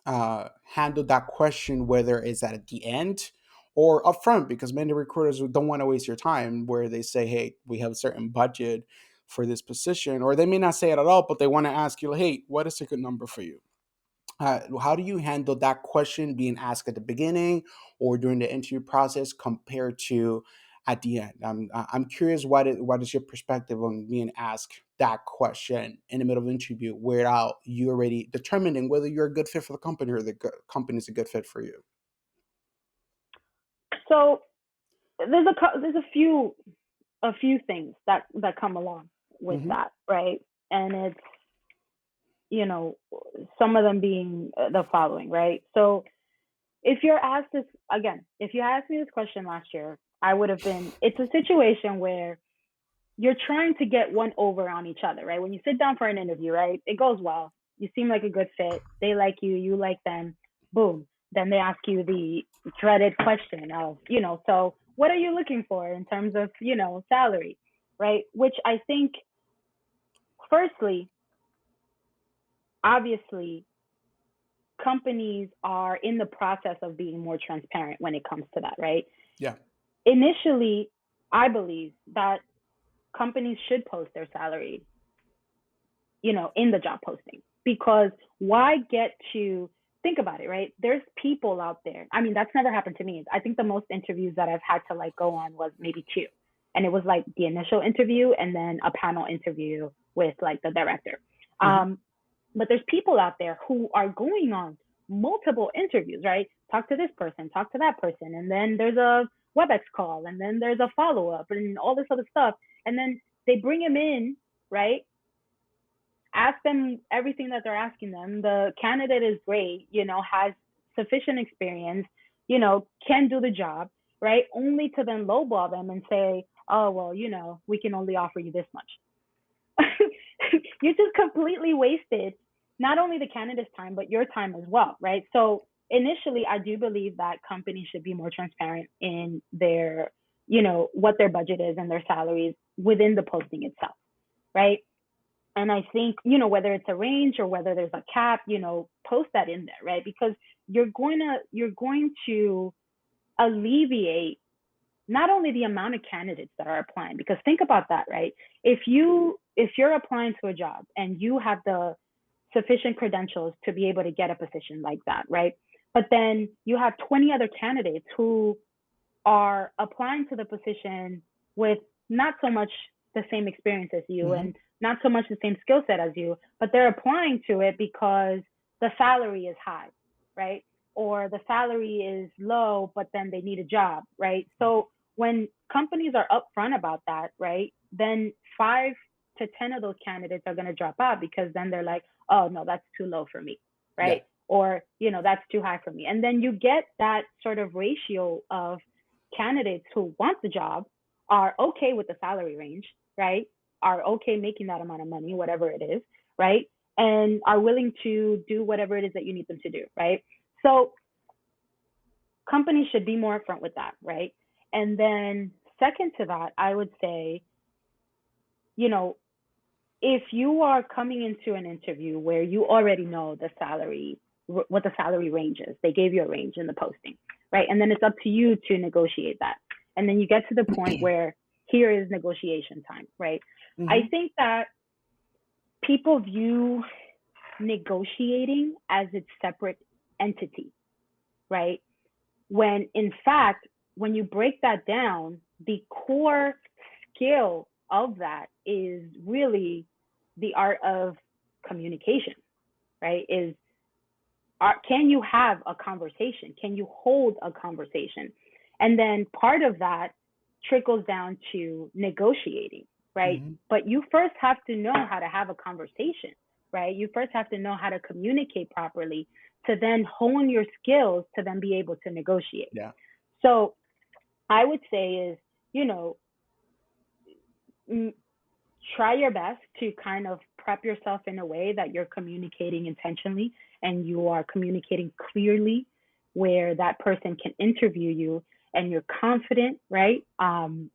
handle that question, whether it's at the end or upfront? Because many recruiters don't want to waste your time, where they say, hey, we have a certain budget for this position, or they may not say it at all, but they want to ask you, hey, what is a good number for you? How do you handle that question being asked at the beginning or during the interview process compared to at the end? I'm curious, what is your perspective on being asked that question in the middle of the interview without you already determining whether you're a good fit for the company or the company is a good fit for you? So there's a few things that come along with Hmm. that, right? And it's, you know, some of them being the following, right? So if you're asked this again, if you asked me this question last year, I would have been. It's a situation where you're trying to get one over on each other, right? When you sit down for an interview, right? It goes well. You seem like a good fit. They like you like them. Boom. Then they ask you the dreaded question of, so what are you looking for in terms of, salary, right? Which I think, firstly, obviously, companies are in the process of being more transparent when it comes to that, right? Yeah. Initially, I believe that companies should post their salary, in the job posting. Because why get to think about it, right? There's people out there. I mean, that's never happened to me. I think the most interviews that I've had to like go on was maybe two. And it was like the initial interview and then a panel interview with like the director. Hmm. But there's people out there who are going on multiple interviews, right? Talk to this person, talk to that person, and then there's a WebEx call, and then there's a follow up, and all this other stuff. And then they bring him in, right? Ask them everything that they're asking them. The candidate is great, has sufficient experience, can do the job, right? Only to then lowball them and say, oh, well, we can only offer you this much. You just completely wasted not only the candidate's time, but your time as well, right? So initially, I do believe that companies should be more transparent in their, what their budget is and their salaries within the posting itself, right? And I think, whether it's a range or whether there's a cap, post that in there, right? Because you're going to alleviate not only the amount of candidates that are applying, because think about that, right? If you're applying to a job and you have the sufficient credentials to be able to get a position like that, right? But then you have 20 other candidates who are applying to the position with not so much the same experience as you Hmm. and not so much the same skill set as you, but they're applying to it because the salary is high, right? Or the salary is low, but then they need a job, right? So when companies are upfront about that, right, then 5 to 10 of those candidates are going to drop out because then they're like, oh, no, that's too low for me, Yeah. right? Or, that's too high for me. And then you get that sort of ratio of candidates who want the job, are okay with the salary range, right? Are okay making that amount of money, whatever it is, right? And are willing to do whatever it is that you need them to do, right? So companies should be more upfront with that, right? And then second to that, I would say, you know, if you are coming into an interview where you already know the salary, what the salary range is, they gave you a range in the posting, right? And then it's up to you to negotiate that. And then you get to the point where here is negotiation time, right? I Hmm. think that people view negotiating as its separate entity, right? When in fact, when you break that down, the core skill of that is really the art of communication, right? Can you have a conversation? Can you hold a conversation? And then part of that trickles down to negotiating, right? Hmm. But you first have to know how to have a conversation, right? You first have to know how to communicate properly to then hone your skills to then be able to negotiate. Yeah. So I would say is, you know, try your best to kind of prep yourself in a way that you're communicating intentionally and you are communicating clearly where that person can interview you and you're confident, right? And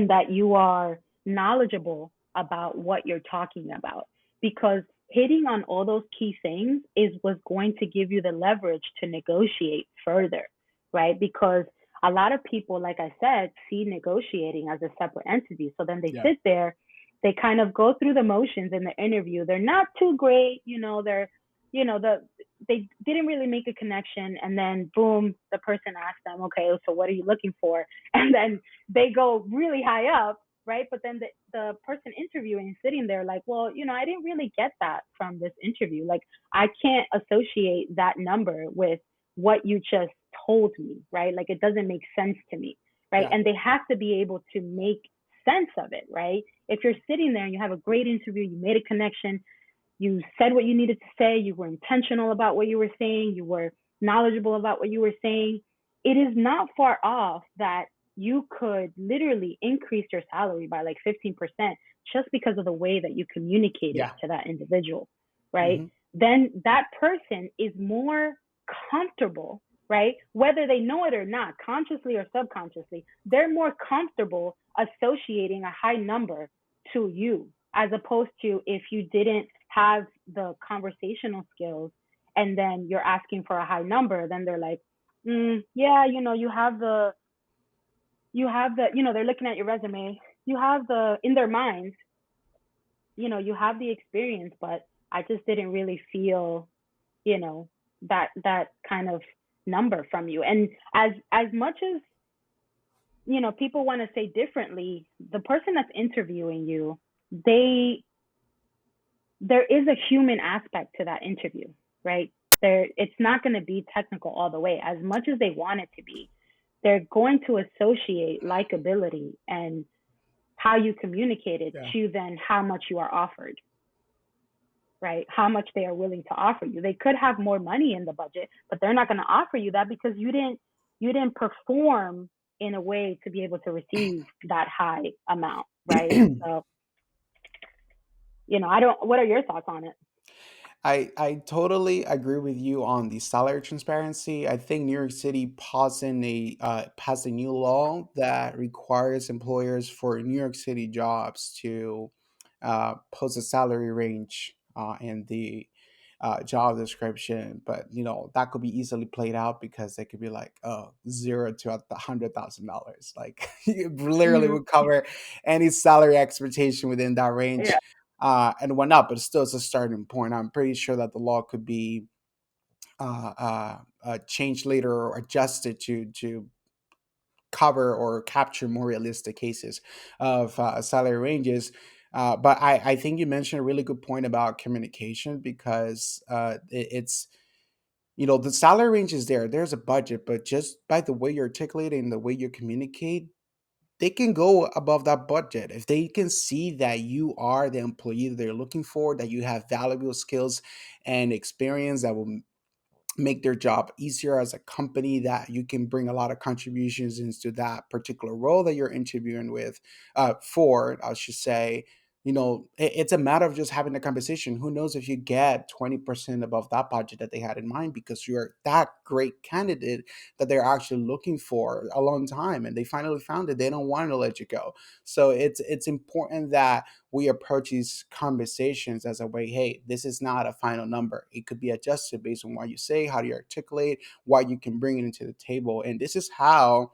that you are knowledgeable about what you're talking about. Because hitting on all those key things is what's going to give you the leverage to negotiate further, right? Because a lot of people, like I said, see negotiating as a separate entity. So then they Yeah. sit there, they kind of go through the motions in the interview. They're not too great, they're, you know, the they didn't really make a connection, and then boom, the person asked them, okay, so what are you looking for? And then they go really high up, right? But then the person interviewing is sitting there like, well, I didn't really get that from this interview. Like, I can't associate that number with what you just told me, right? Like, it doesn't make sense to me, right? Yeah. And they have to be able to make sense of it, right? If you're sitting there and you have a great interview, you made a connection, you said what you needed to say, you were intentional about what you were saying, you were knowledgeable about what you were saying, it is not far off that you could literally increase your salary by like 15% just because of the way that you communicated Yeah. to that individual, right? Hmm. Then that person is more comfortable, right? Whether they know it or not, consciously or subconsciously, they're more comfortable associating a high number to you, as opposed to if you didn't have the conversational skills and then you're asking for a high number, then they're like, yeah, they're looking at your resume, you have the, in their minds, you have the experience, but I just didn't really feel, that kind of number from you. And as much as, people want to say differently, the person that's interviewing you, they there is a human aspect to that interview, right? It's not going to be technical all the way. As much as they want it to be, they're going to associate likability and how you communicated Yeah. to then how much you are offered, right? How much they are willing to offer you. They could have more money in the budget, but they're not going to offer you that because you didn't perform in a way to be able to receive that high amount, right? So, I don't. What are your thoughts on it? I totally agree with you on the salary transparency. I think New York City passed a new law that requires employers for New York City jobs to post a salary range in the job description. But that could be easily played out because they could be like, oh, $0 to $100,000. Like it literally Mm-hmm. would cover any salary expectation within that range, and whatnot, but still it's a starting point. I'm pretty sure that the law could be changed later or adjusted to cover or capture more realistic cases of salary ranges. But I think you mentioned a really good point about communication because it's the salary range is there. There's a budget, but just by the way you articulate and the way you communicate, they can go above that budget if they can see that you are the employee that they're looking for, that you have valuable skills and experience that will make their job easier as a company, that you can bring a lot of contributions into that particular role that you're interviewing with for, I should say. It's a matter of just having a conversation. Who knows if you get 20% above that budget that they had in mind because you're that great candidate that they're actually looking for a long time and they finally found it. They don't want to let you go. So it's important that we approach these conversations as a way, hey, this is not a final number. It could be adjusted based on what you say, how do you articulate, what you can bring into the table. And this is how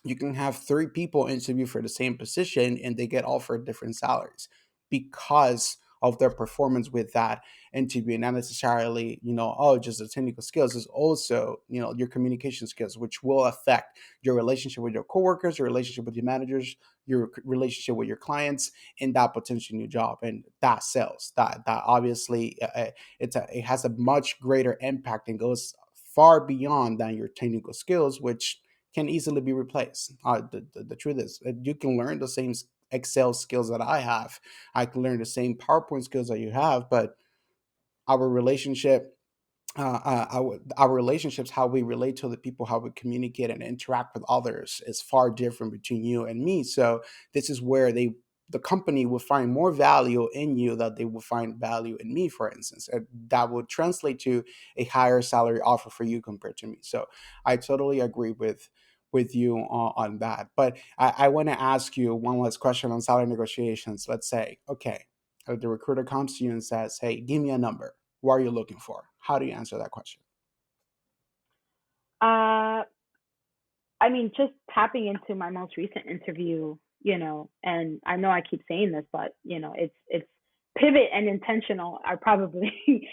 you can have three people interview for the same position and they get offered different salaries because of their performance with that interview. Not necessarily, oh, just the technical skills. Is also, your communication skills, which will affect your relationship with your coworkers, your relationship with your managers, your relationship with your clients in that potential new job. And that sells. That obviously it has a much greater impact and goes far beyond than your technical skills, which can easily be replaced. The truth is, you can learn the same Excel skills that I have. I can learn the same PowerPoint skills that you have, but our relationship, our relationships, how we relate to the people, how we communicate and interact with others, is far different between you and me. So this is where the company will find more value in you that they will find value in me, for instance, and that would translate to a higher salary offer for you compared to me. So I totally agree with you on that. But I want to ask you one last question on salary negotiations. Let's say, okay, the recruiter comes to you and says, hey, give me a number. What are you looking for? How do you answer that question? Uh, I mean, just tapping into my most recent interview, and I know I keep saying this, but it's pivot and intentional are probably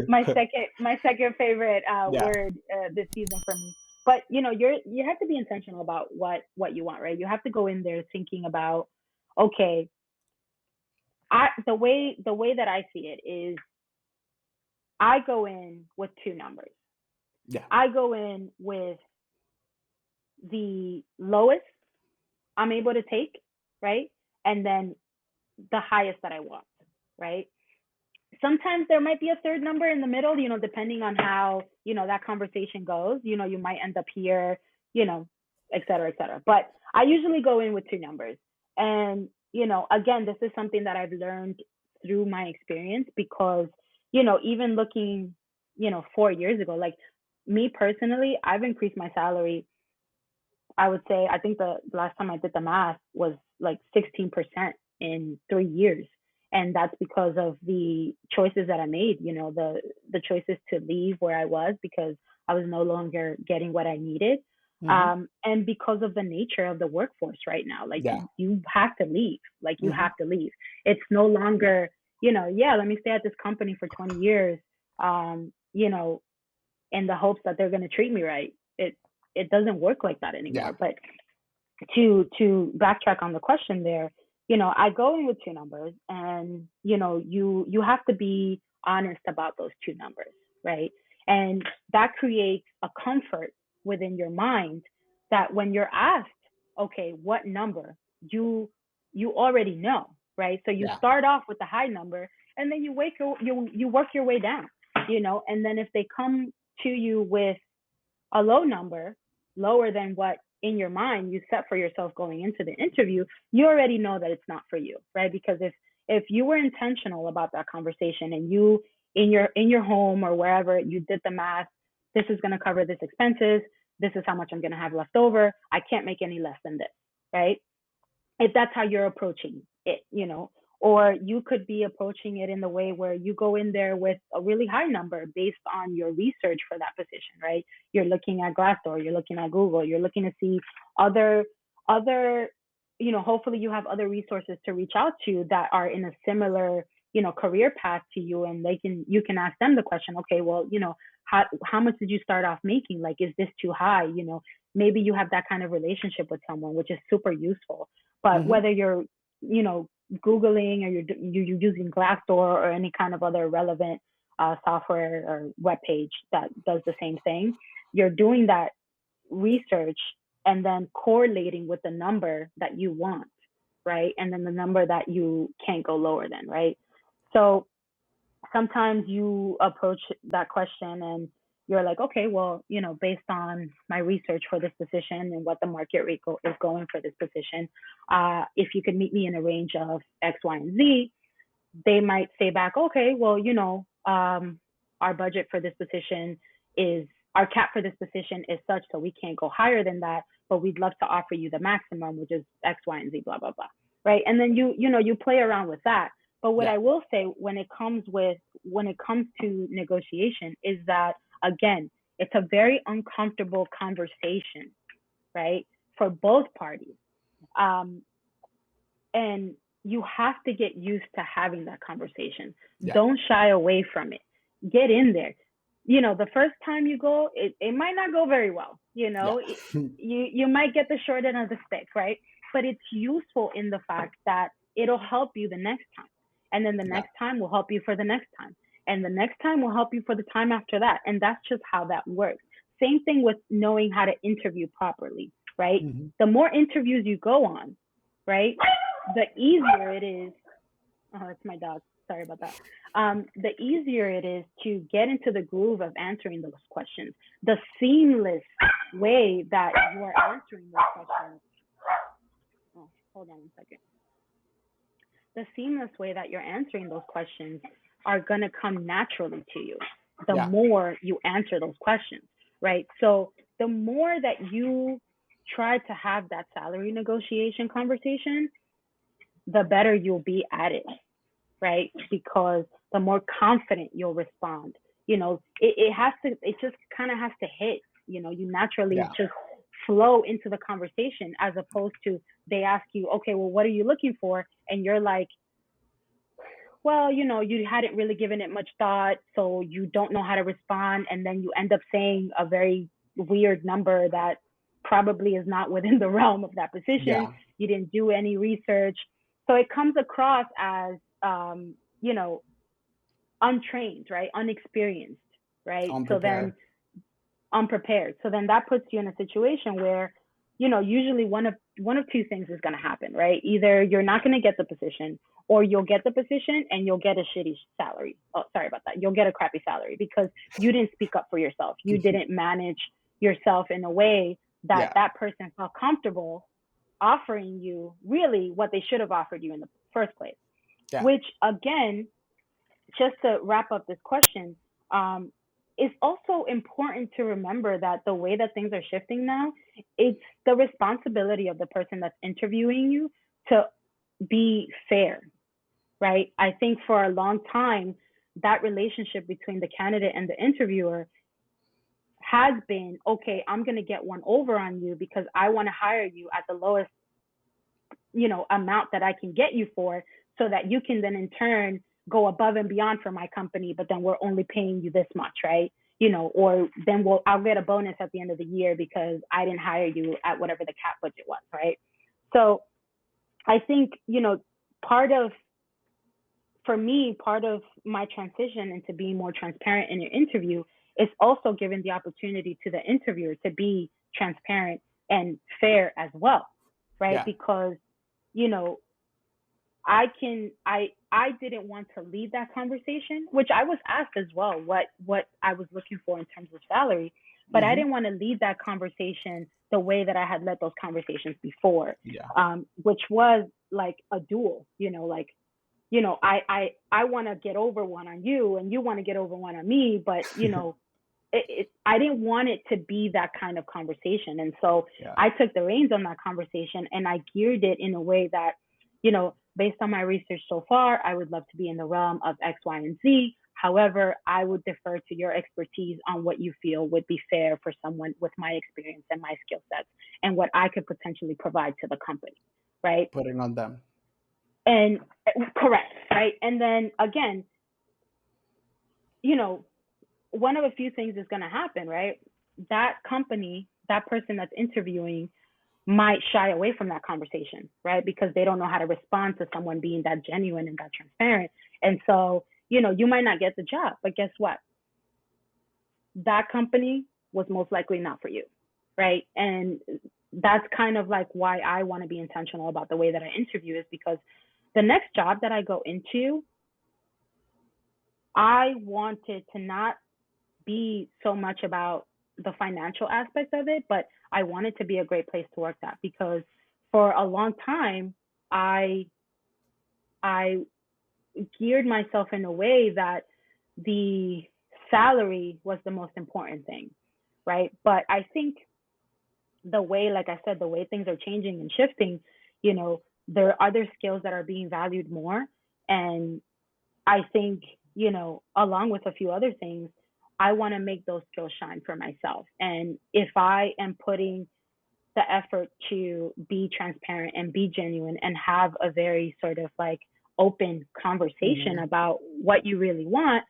my second favorite Yeah. word this season for me. But you have to be intentional about what you want, right? You have to go in there thinking about, okay, the way that I see it is, I go in with two numbers. Yeah. I go in with the lowest I'm able to take, right? And then the highest that I want, right? Sometimes there might be a third number in the middle, depending on how, that conversation goes. You might end up here, et cetera, et cetera. But I usually go in with two numbers. And, again, this is something that I've learned through my experience because, even looking, 4 years ago, like me personally, I've increased my salary. I would say, I think the last time I did the math was like 16% in 3 years. And that's because of the choices that I made, the choices to leave where I was because I was no longer getting what I needed. Hmm. And because of the nature of the workforce right now, like Yeah. you have to leave, you Hmm. have to leave. It's no longer, yeah, let me stay at this company for 20 years, in the hopes that they're going to treat me right. It doesn't work like that Yeah. anymore. But to backtrack on the question there, I go in with two numbers, and you have to be honest about those two numbers, right? And that creates a comfort within your mind that when you're asked, okay, what number, you already know, right? So you Yeah. start off with the high number, and then you work your way down, and then if they come to you with a low number, lower than what in your mind you set for yourself going into the interview, you already know that it's not for you, right? Because if you were intentional about that conversation, and you in your home or wherever you did the math, this is going to cover this expenses, this is how much I'm going to have left over, I can't make any less than this, right? If that's how you're approaching it, or you could be approaching it in the way where you go in there with a really high number based on your research for that position, right? You're looking at Glassdoor, you're looking at Google, you're looking to see other, hopefully you have other resources to reach out to that are in a similar, career path to you, and you can ask them the question, okay, well, how much did you start off making? Like, is this too high? Maybe you have that kind of relationship with someone, which is super useful. But Hmm. whether you're, Googling, or you're using Glassdoor or any kind of other relevant software or web page that does the same thing, you're doing that research and then correlating with the number that you want, right? And then the number that you can't go lower than, right? So sometimes you approach that question and you're like, okay, well, based on my research for this position and what the market rate is going for this position, if you could meet me in a range of X, Y, and Z, they might say back, okay, well, our budget for this position is, our cap for this position is such, so we can't go higher than that, but we'd love to offer you the maximum, which is X, Y, and Z, blah, blah, blah. Right. And then you play around with that. But what Yeah. I will say when it comes to negotiation is that, again, it's a very uncomfortable conversation, right? For both parties. Um, and you have to get used to having that conversation. Yeah. Don't shy away from it. Get in there. The first time you go, it might not go very well. Yeah. You might get the short end of the stick, right? But it's useful in the fact that it'll help you the next time. And then the Yeah. next time will help you for the next time. And the next time will help you for the time after that. And that's just how that works. Same thing with knowing how to interview properly, right? Hmm. The more interviews you go on, right, the easier it is. Oh, it's my dog. Sorry about that. The easier it is to get into the groove of answering those questions. The seamless way that you are answering those questions. Oh, hold on one second. The seamless way that you're answering those questions are going to come naturally to you the Yeah. more you answer those questions, right? So the more that you try to have that salary negotiation conversation, the better you'll be at it, right? Because the more confident you'll respond. It just kind of has to hit, you naturally Yeah. just flow into the conversation, as opposed to they ask you, okay, well, what are you looking for? And you're like, well, you hadn't really given it much thought, so you don't know how to respond, and then you end up saying a very weird number that probably is not within the realm of that position. Yeah. You didn't do any research. So it comes across as, um, you know, untrained, right? Unexperienced, right? So then Unprepared. unprepared. So then that puts you in a situation where, usually one of two things is going to happen, right? Either you're not going to get the position, or you'll get the position and you'll get a shitty salary. Oh, sorry about that. You'll get a crappy salary because you didn't speak up for yourself. You didn't manage yourself in a way that Yeah. that person felt comfortable offering you really what they should have offered you in the first place. Yeah. Which again, just to wrap up this question, um, it's also important to remember that the way that things are shifting now, it's the responsibility of the person that's interviewing you to be fair, right? I think for a long time, that relationship between the candidate and the interviewer has been, okay, I'm going to get one over on you because I want to hire you at the lowest, amount that I can get you for, so that you can then in turn go above and beyond for my company, but then we're only paying you this much, right? Or then I'll get a bonus at the end of the year because I didn't hire you at whatever the cap budget was, right? So I think, part of for me, part of my transition into being more transparent in your interview is also giving the opportunity to the interviewer to be transparent and fair as well, right? Yeah. Because, you know, I didn't want to lead that conversation, which I was asked as well what I was looking for in terms of salary, but I Hmm. didn't want to lead that conversation the way that I had led those conversations before, Yeah. which was like a duel, like, I want to get over one on you and you want to get over one on me, but I didn't want it to be that kind of conversation. And so Yeah. I took the reins on that conversation and I geared it in a way that, based on my research so far, I would love to be in the realm of X, Y, and Z. However, I would defer to your expertise on what you feel would be fair for someone with my experience and my skill sets and what I could potentially provide to the company. Right. Putting on them. And correct. Right. And then again, you know, one of a few things is going to happen, right? That company, that person that's interviewing might shy away from that conversation, right? Because they don't know how to respond to someone being that genuine and that transparent. And so, you might not get the job, but guess what? That company was most likely not for you, right? And that's kind of like why I want to be intentional about the way that I interview, is because the next job that I go into, I wanted to not be so much about the financial aspect of it, but I want it to be a great place to work at, because for a long time I I geared myself in a way that the salary was the most important thing, right? But I think the way, like I said, the way things are changing and shifting, there are other skills that are being valued more. And I think, along with a few other things, I want to make those skills shine for myself. And if I am putting the effort to be transparent and be genuine and have a very sort of like open conversation Hmm. about what you really want,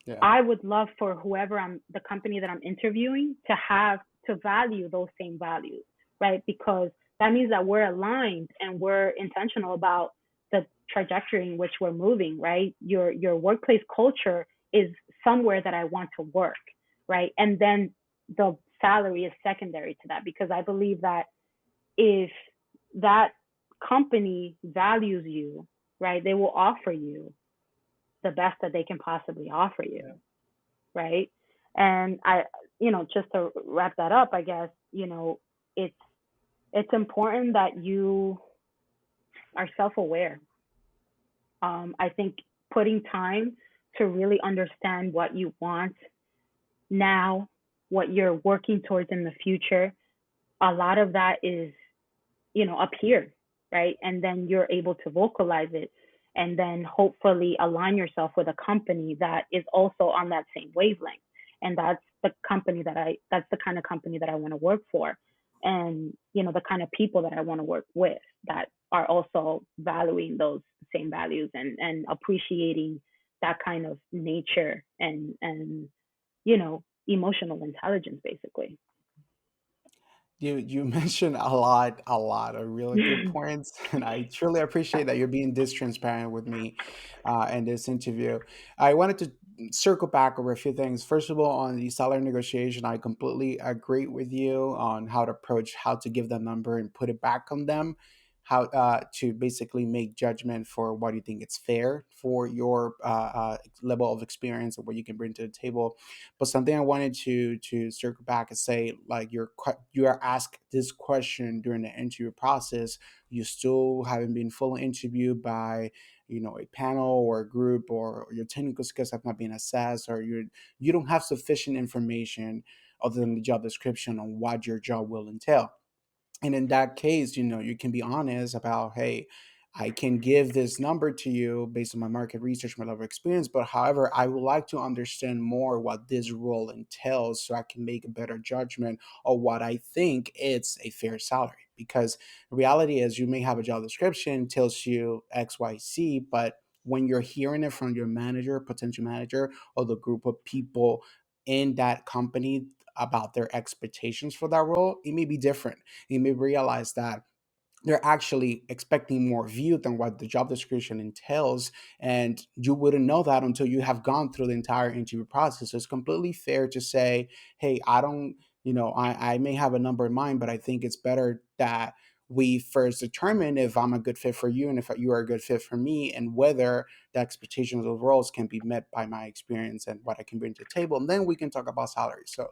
Yeah. I would love for the company that I'm interviewing to value those same values, right? Because that means that we're aligned and we're intentional about the trajectory in which we're moving, right? Your workplace culture is somewhere that I want to work, right? And then the salary is secondary to that, because I believe that if that company values you, right, they will offer you the best that they can possibly offer you, Yeah. right? And just to wrap that up, I guess, it's it's important that you are self-aware. I think putting time to really understand what you want now, what you're working towards in the future, a lot of that is, up here, right? And then you're able to vocalize it and then hopefully align yourself with a company that is also on that same wavelength. And that's the kind of company that I want to work for. And, the kind of people that I want to work with that are also valuing those same values and appreciating that kind of nature and emotional intelligence basically. You mentioned a lot of really good points, and I truly appreciate that you're being this transparent with me in this interview. I wanted to circle back over a few things. First of all, on the salary negotiation, I completely agree with you on how to approach how to give the number and put it back on them. How to basically make judgment for what you think it's fair for your level of experience and what you can bring to the table. But something I wanted to circle back and say, like you are asked this question during the interview process, you still haven't been fully interviewed by a panel or a group, or your technical skills have not been assessed, or you don't have sufficient information other than the job description on what your job will entail. And in that case, you can be honest about, hey, I can give this number to you based on my market research, my level of experience, but however, I would like to understand more what this role entails so I can make a better judgment of what I think it's a fair salary. Because the reality is, you may have a job description tells you XYZ, but when you're hearing it from your manager, potential manager, or the group of people in that company about their expectations for that role, it may be different. You may realize that they're actually expecting more of you than what the job description entails. And you wouldn't know that until you have gone through the entire interview process. So it's completely fair to say, hey, I don't, I may have a number in mind, but I think it's better that we first determine if I'm a good fit for you and if you are a good fit for me, and whether the expectations of roles can be met by my experience and what I can bring to the table. And then we can talk about salary. So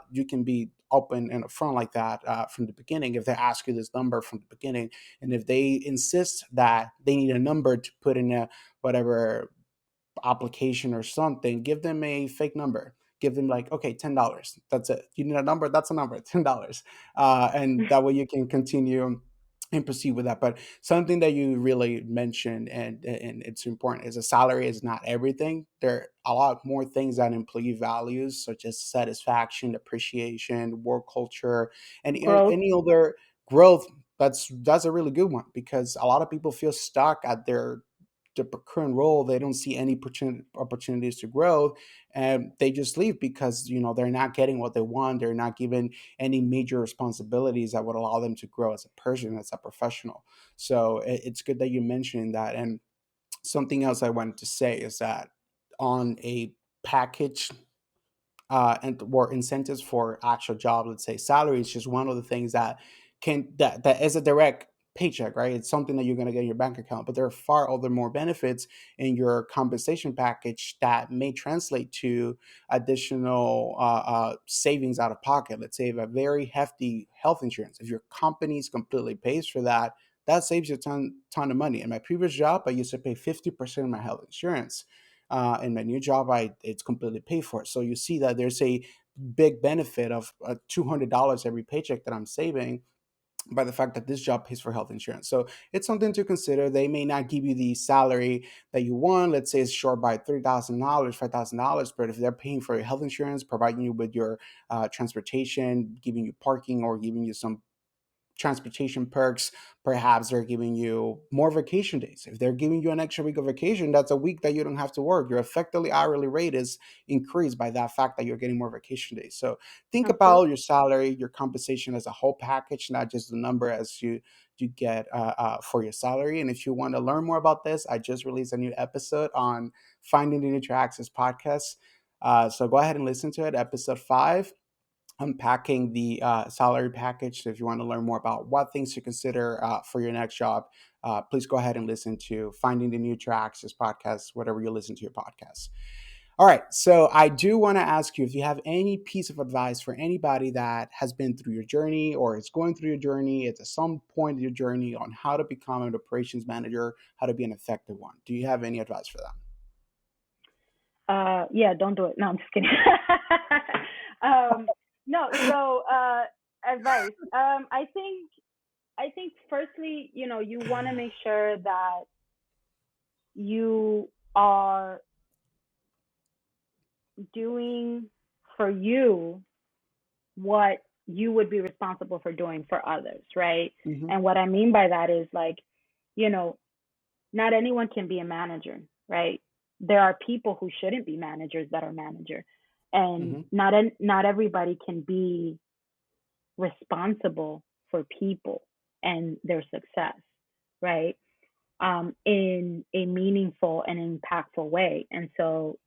you can be open and upfront like that from the beginning if they ask you this number from the beginning. And if they insist that they need a number to put in a whatever application or something, give them a fake number. Give them like, okay, $10. That's it. You need a number. That's a number. $10, and that way you can continue and proceed with that. But something that you really mentioned, and it's important, is a salary is not everything. There are a lot more things that employee values, such as satisfaction, appreciation, work culture, and Growth. any other growth. That's a really good one, because a lot of people feel stuck at their current role. They don't see any opportunities to grow, and they just leave because they're not getting what they want. They're not given any major responsibilities that would allow them to grow as a person, as a professional. So it's good that you mentioned that. And something else I wanted to say is that on a package and or incentives for actual job, let's say salary is just one of the things that is a direct paycheck, right? It's something that you're going to get in your bank account, but there are far other more benefits in your compensation package that may translate to additional savings out of pocket. Let's say, if a very hefty health insurance, if your company completely pays for that, that saves you a ton of money. In my previous job, I used to pay 50% of my health insurance. In my new job, it's completely paid for. So you see that there's a big benefit of $200 every paycheck that I'm saving by the fact that this job pays for health insurance. So it's something to consider. They may not give you the salary that you want. Let's say it's short by $3,000, $5,000, but if they're paying for your health insurance, providing you with your transportation, giving you parking, or giving you some transportation perks, perhaps they're giving you more vacation days. If they're giving you an extra week of vacation, that's a week that you don't have to work. Your effectively hourly rate is increased by that fact that you're getting more vacation days. So think about Absolutely. your salary, your compensation as a whole package, not just the number as you get for your salary. And if you want to learn more about this, I just released a new episode on Finding the Neutral Access podcast. So go ahead and listen to it, episode 5, unpacking the salary package. So if you want to learn more about what things to consider for your next job, please go ahead and listen to Finding the New Tracks, this podcast, whatever you listen to your podcast. All right. So I do want to ask you if you have any piece of advice for anybody that has been through your journey or is going through your journey, it's at some point in your journey, on how to become an operations manager, how to be an effective one. Do you have any advice for them? Yeah, don't do it. No, I'm just kidding. um, no, so advice. I think firstly, you want to make sure that you are doing for you what you would be responsible for doing for others, right? Hmm. And what I mean by that is like, you know, not anyone can be a manager, right? There are people who shouldn't be managers that are manager, and Hmm. not everybody can be responsible for people and their success, right? In a meaningful and impactful way. And so,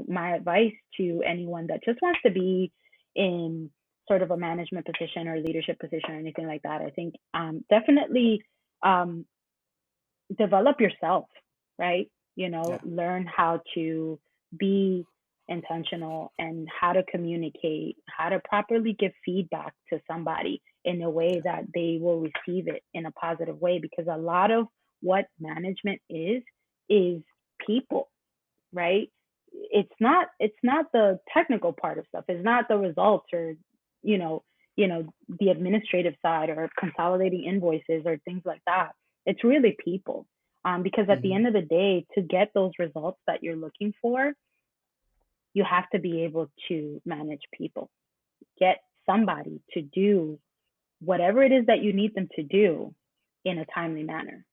my advice to anyone that just wants to be in sort of a management position or leadership position or anything like that, I think definitely um, develop yourself, right? Yeah. Learn how to be intentional and how to communicate, how to properly give feedback to somebody in a way that they will receive it in a positive way, because a lot of what management is people, right? It's not the technical part of stuff. It's not the results or you know the administrative side or consolidating invoices or things like that. It's really people. Because at the Hmm. end of the day, to get those results that you're looking for, you have to be able to manage people. Get somebody to do whatever it is that you need them to do in a timely manner,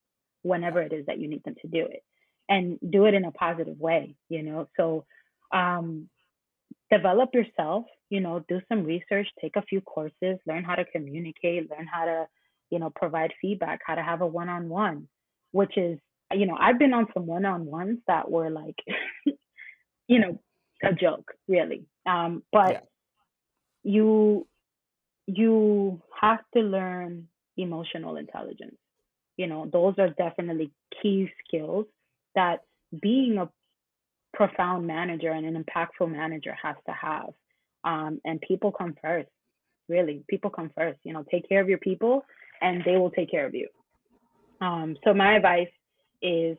Yeah. whenever it is that you need them to do it, and do it in a positive way. So um, develop yourself. Do some research, take a few courses, learn how to communicate, learn how to provide feedback, how to have a one-on-one, which is I've been on some one-on-ones that were like you know a joke, really. But Yeah. you you have to learn emotional intelligence. Those are definitely key skills that being a profound manager and an impactful manager has to have. And people come first, really. People come first. Take care of your people and they will take care of you. So my advice is,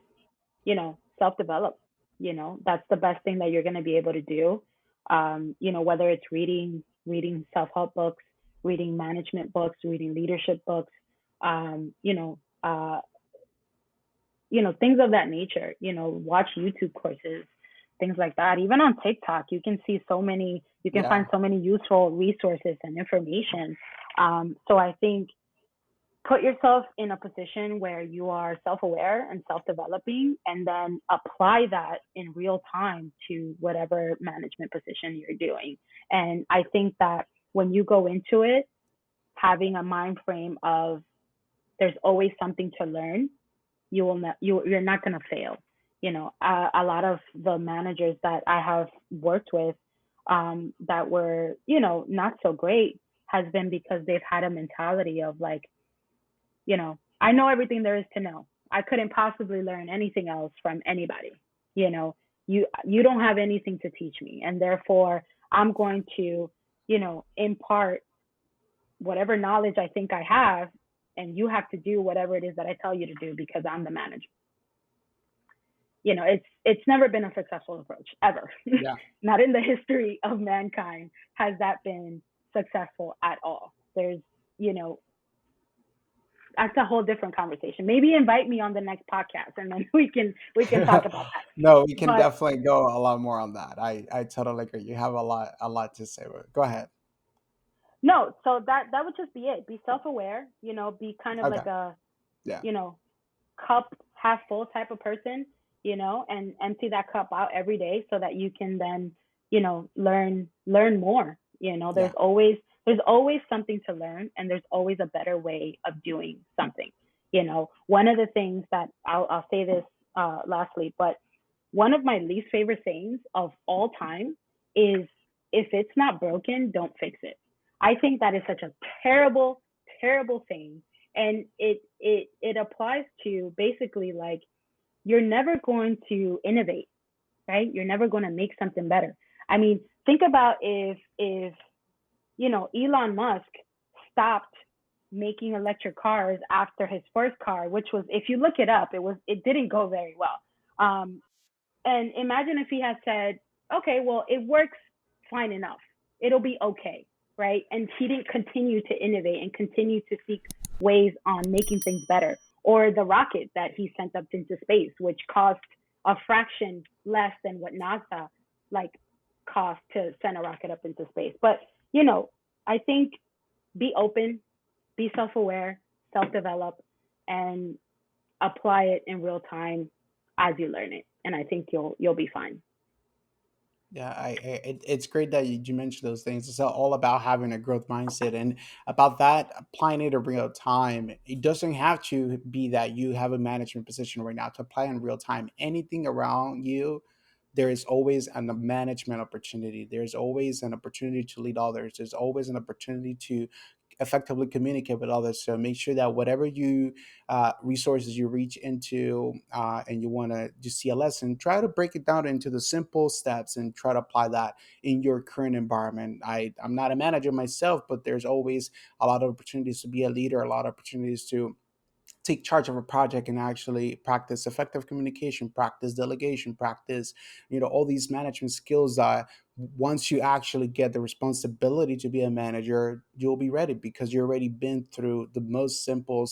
self develop. That's the best thing that you're going to be able to do. Whether it's reading self help books, reading management books, reading leadership books, um, you know, uh, things of that nature. Watch YouTube courses, things like that. Even on TikTok, you can Yeah. find so many useful resources and information. So I think put yourself in a position where you are self-aware and self-developing, and then apply that in real time to whatever management position you're doing. And I think that when you go into it having a mind frame of there's always something to learn, you're not going to fail. A lot of the managers that I have worked with that were not so great has been because they've had a mentality of like, I know everything there is to know. I couldn't possibly learn anything else from anybody. You know, you don't have anything to teach me, and therefore I'm going to, impart whatever knowledge I think I have, and you have to do whatever it is that I tell you to do because I'm the manager. It's never been a successful approach ever. Yeah. Not in the history of mankind has that been successful at all. There's, you know, that's a whole different conversation. Maybe invite me on the next podcast and then we can talk about that. No, we can But definitely go a lot more on that. I totally agree. You have a lot to say. But go ahead. no, so that would just be it. Be self-aware, be kind of Okay. like a, Yeah. you know, cup half full type of person, and empty that cup out every day so that you can then, learn more. Yeah. There's always something to learn, and there's always a better way of doing something. One of the things that I'll say this lastly, but one of my least favorite sayings of all time is, if it's not broken, don't fix it. I think that is such a terrible, terrible thing. And it applies to basically like, you're never going to innovate, right? You're never going to make something better. I mean, think about if Elon Musk stopped making electric cars after his first car, which was, if you look it up, it didn't go very well. And imagine if he had said, okay, well, it works fine enough. It'll be okay, right? And he didn't continue to innovate and continue to seek ways on making things better. Or the rocket that he sent up into space, which cost a fraction less than what NASA like cost to send a rocket up into space. But, I think be open, be self-aware, self-develop, and apply it in real time as you learn it. And I think you'll be fine. Yeah, it's great that you mentioned those things. It's all about having a growth mindset and about that applying it in real time. It doesn't have to be that you have a management position right now to apply in real time. Anything around you, there is always a management opportunity. There's always an opportunity to lead others. There's always an opportunity to effectively communicate with others. So make sure that whatever you resources you reach into and you want to just see a lesson, try to break it down into the simple steps and try to apply that in your current environment. I'm not a manager myself, but there's always a lot of opportunities to be a leader, a lot of opportunities to take charge of a project and actually practice effective communication, practice delegation, practice, all these management skills that once you actually get the responsibility to be a manager, you'll be ready because you already been through the most simple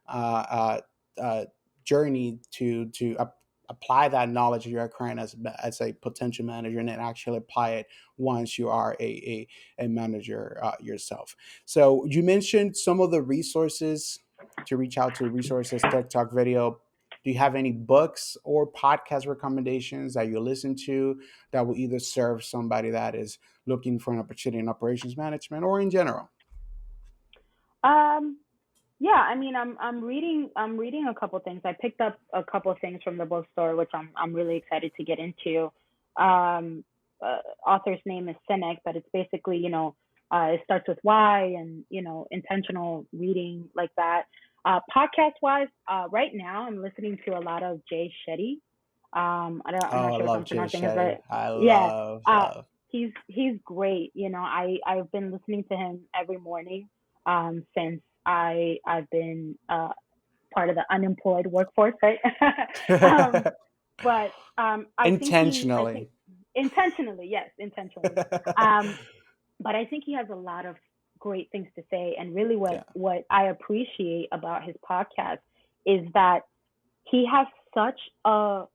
uh, uh, journey to apply that knowledge you're acquiring as a potential manager and then actually apply it once you are a manager yourself. So you mentioned some of the resources to reach out to resources, TikTok video. Do you have any books or podcast recommendations that you listen to that will either serve somebody that is looking for an opportunity in operations management or in general? Um, yeah, I mean, I'm reading a couple things. I picked up a couple of things from the bookstore, which I'm really excited to get into. Um, Author's name is Cynic, but it's basically, it starts with why and, intentional reading like that. Podcast wise, right now I'm listening to a lot of Jay Shetty. I'm Oh, not I sure if love I'm Jay pronouncing his Shetty. right. I Yeah. love, Uh, love. he's great. I've been listening to him every morning since I've been part of the unemployed workforce, right? um, but I think Intentionally. intentionally, yes, intentionally. Um, but I think he has a lot of great things to say, and really, Yeah. what I appreciate about his podcast is that he has such a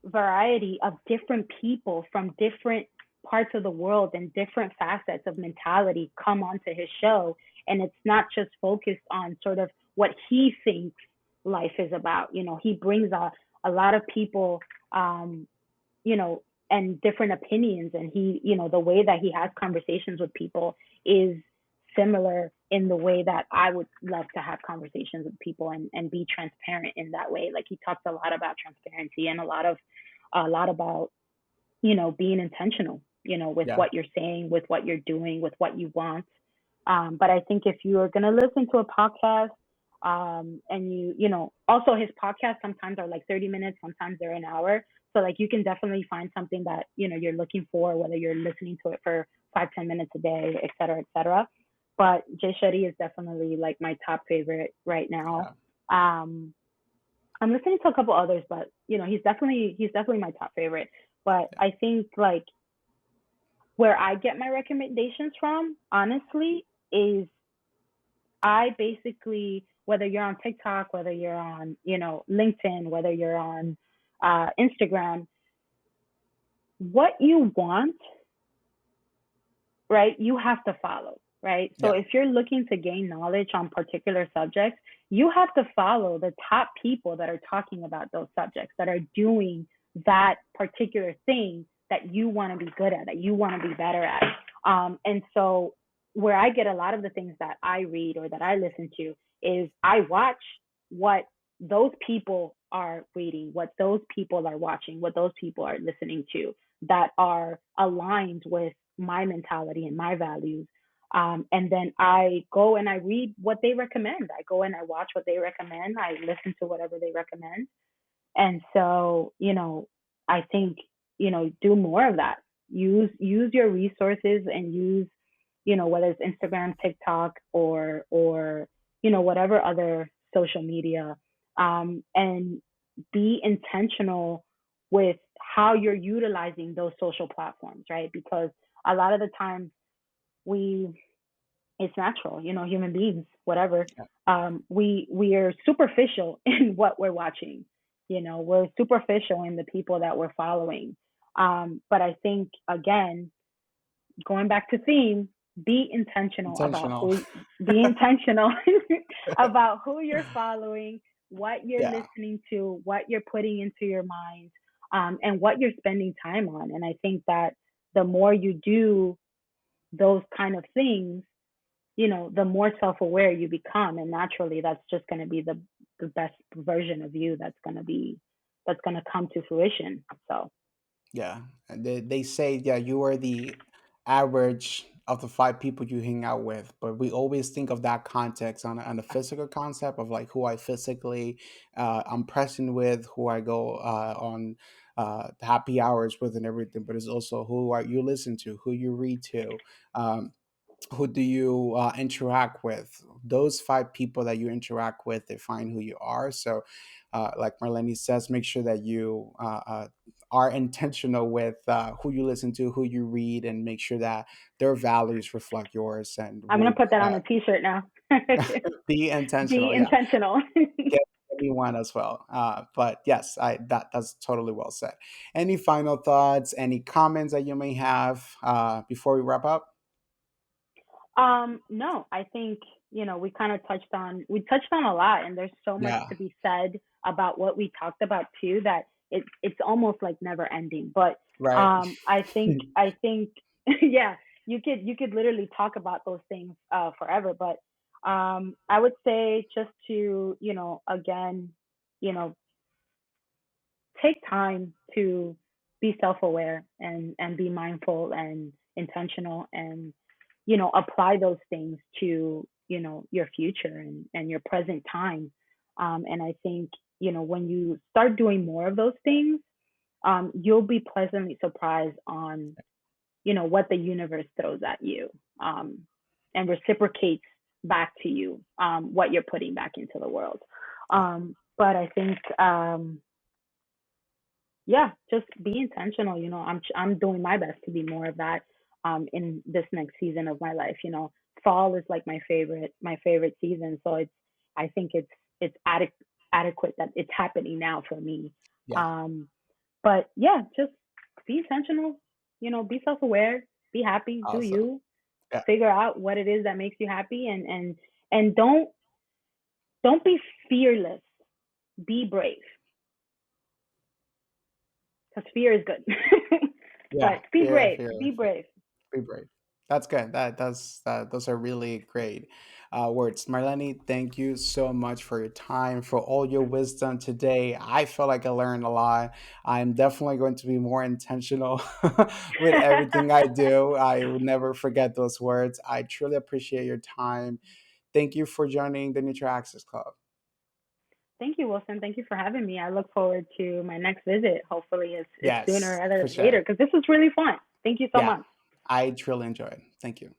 variety of different people from different parts of the world and different facets of mentality come onto his show, and it's not just focused on sort of what he thinks life is about. He brings a lot of people, um you know and different opinions, and the way that he has conversations with people is similar in the way that I would love to have conversations with people, and be transparent in that way. Like, he talks a lot about transparency and a lot about being intentional, with Yeah. what you're saying, with what you're doing, with what you want. But I think if you are going to listen to a podcast, and also his podcasts sometimes are like 30 minutes, sometimes they're an hour. So like you can definitely find something that, you're looking for, whether you're listening to it for 5, 10 minutes a day, et cetera, et cetera. But Jay Shetty is definitely like my top favorite right now. Yeah. Um, I'm listening to a couple others, but he's definitely my top favorite. But Yeah. I think like where I get my recommendations from, honestly, is I basically, whether you're on TikTok, whether you're on, LinkedIn, whether you're on Instagram, what you want, right, you have to follow, right? So Yeah. if you're looking to gain knowledge on particular subjects, you have to follow the top people that are talking about those subjects, that are doing that particular thing that you want to be good at, that you want to be better at. And so, where I get a lot of the things that I read or that I listen to is I watch what those people are reading, what those people are watching, what those people are listening to, that are aligned with my mentality and my values. And then I go and I read what they recommend. I go and I watch what they recommend. I listen to whatever they recommend. And so, I think, do more of that. Use your resources, and use, whether it's Instagram, TikTok, or whatever other social media, and be intentional with how you're utilizing those social platforms, right? Because a lot of the times we it's natural, human beings, whatever. Yeah. We are superficial in what we're watching. We're superficial in the people that we're following. But I think, again, going back to theme, be intentional about Intentional. who be intentional about who you're following, what you're Yeah. listening to, what you're putting into your mind, and what you're spending time on. And I think that the more you do those kind of things, the more self-aware you become, and naturally that's just going to be the best version of you that's going to come to fruition. So Yeah, and they say, yeah, you are the average of the five people you hang out with, but we always think of that context on a physical concept of like who I physically I'm present with, who I go on happy hours with, and everything. But it's also who are you listen to, who you read to. Who do you interact with? Those five people that you interact with define who you are. So like Marlene says, make sure that you are intentional with who you listen to, who you read, and make sure that their values reflect yours and I'm going to would put that on a t-shirt now. be Be intentional. Yeah, intentional. get anyone as well. But yes, that's totally well said. Any final thoughts? Any comments that you may have before we wrap up? No, I think, we kind of touched on a lot, and there's so much Yeah, to be said about what we talked about too, that it's almost like never ending. But right. I think yeah, you could literally talk about those things forever. But I would say just to, again, you know, take time to be self-aware and be mindful and intentional, and apply those things to your future and your present time. And I think when you start doing more of those things, you'll be pleasantly surprised on what the universe throws at you, and reciprocates back to you, what you're putting back into the world. But I think, yeah, just be intentional. I'm doing my best to be more of that, in this next season of my life. Fall is like my favorite season, so I think it's adequate that it's happening now for me. Yeah. Um, but yeah, just be intentional. Be self-aware, be happy, do Awesome. you, Yeah. figure out what it is that makes you happy, and don't be fearless. Be brave, because fear is good. Yeah. But be Fear, brave. fear, Be fear. brave. Be brave. That's good. Those are really great words. Marlene, thank you so much for your time, for all your wisdom today. I feel like I learned a lot. I'm definitely going to be more intentional with everything I do. I will never forget those words. I truly appreciate your time. Thank you for joining the Nutri Access Club. Thank you, Wilson. Thank you for having me. I look forward to my next visit. Hopefully, it's sooner Yes, rather for than later, sure. because this was really fun. Thank you so Yeah, much. I truly enjoyed. Thank you.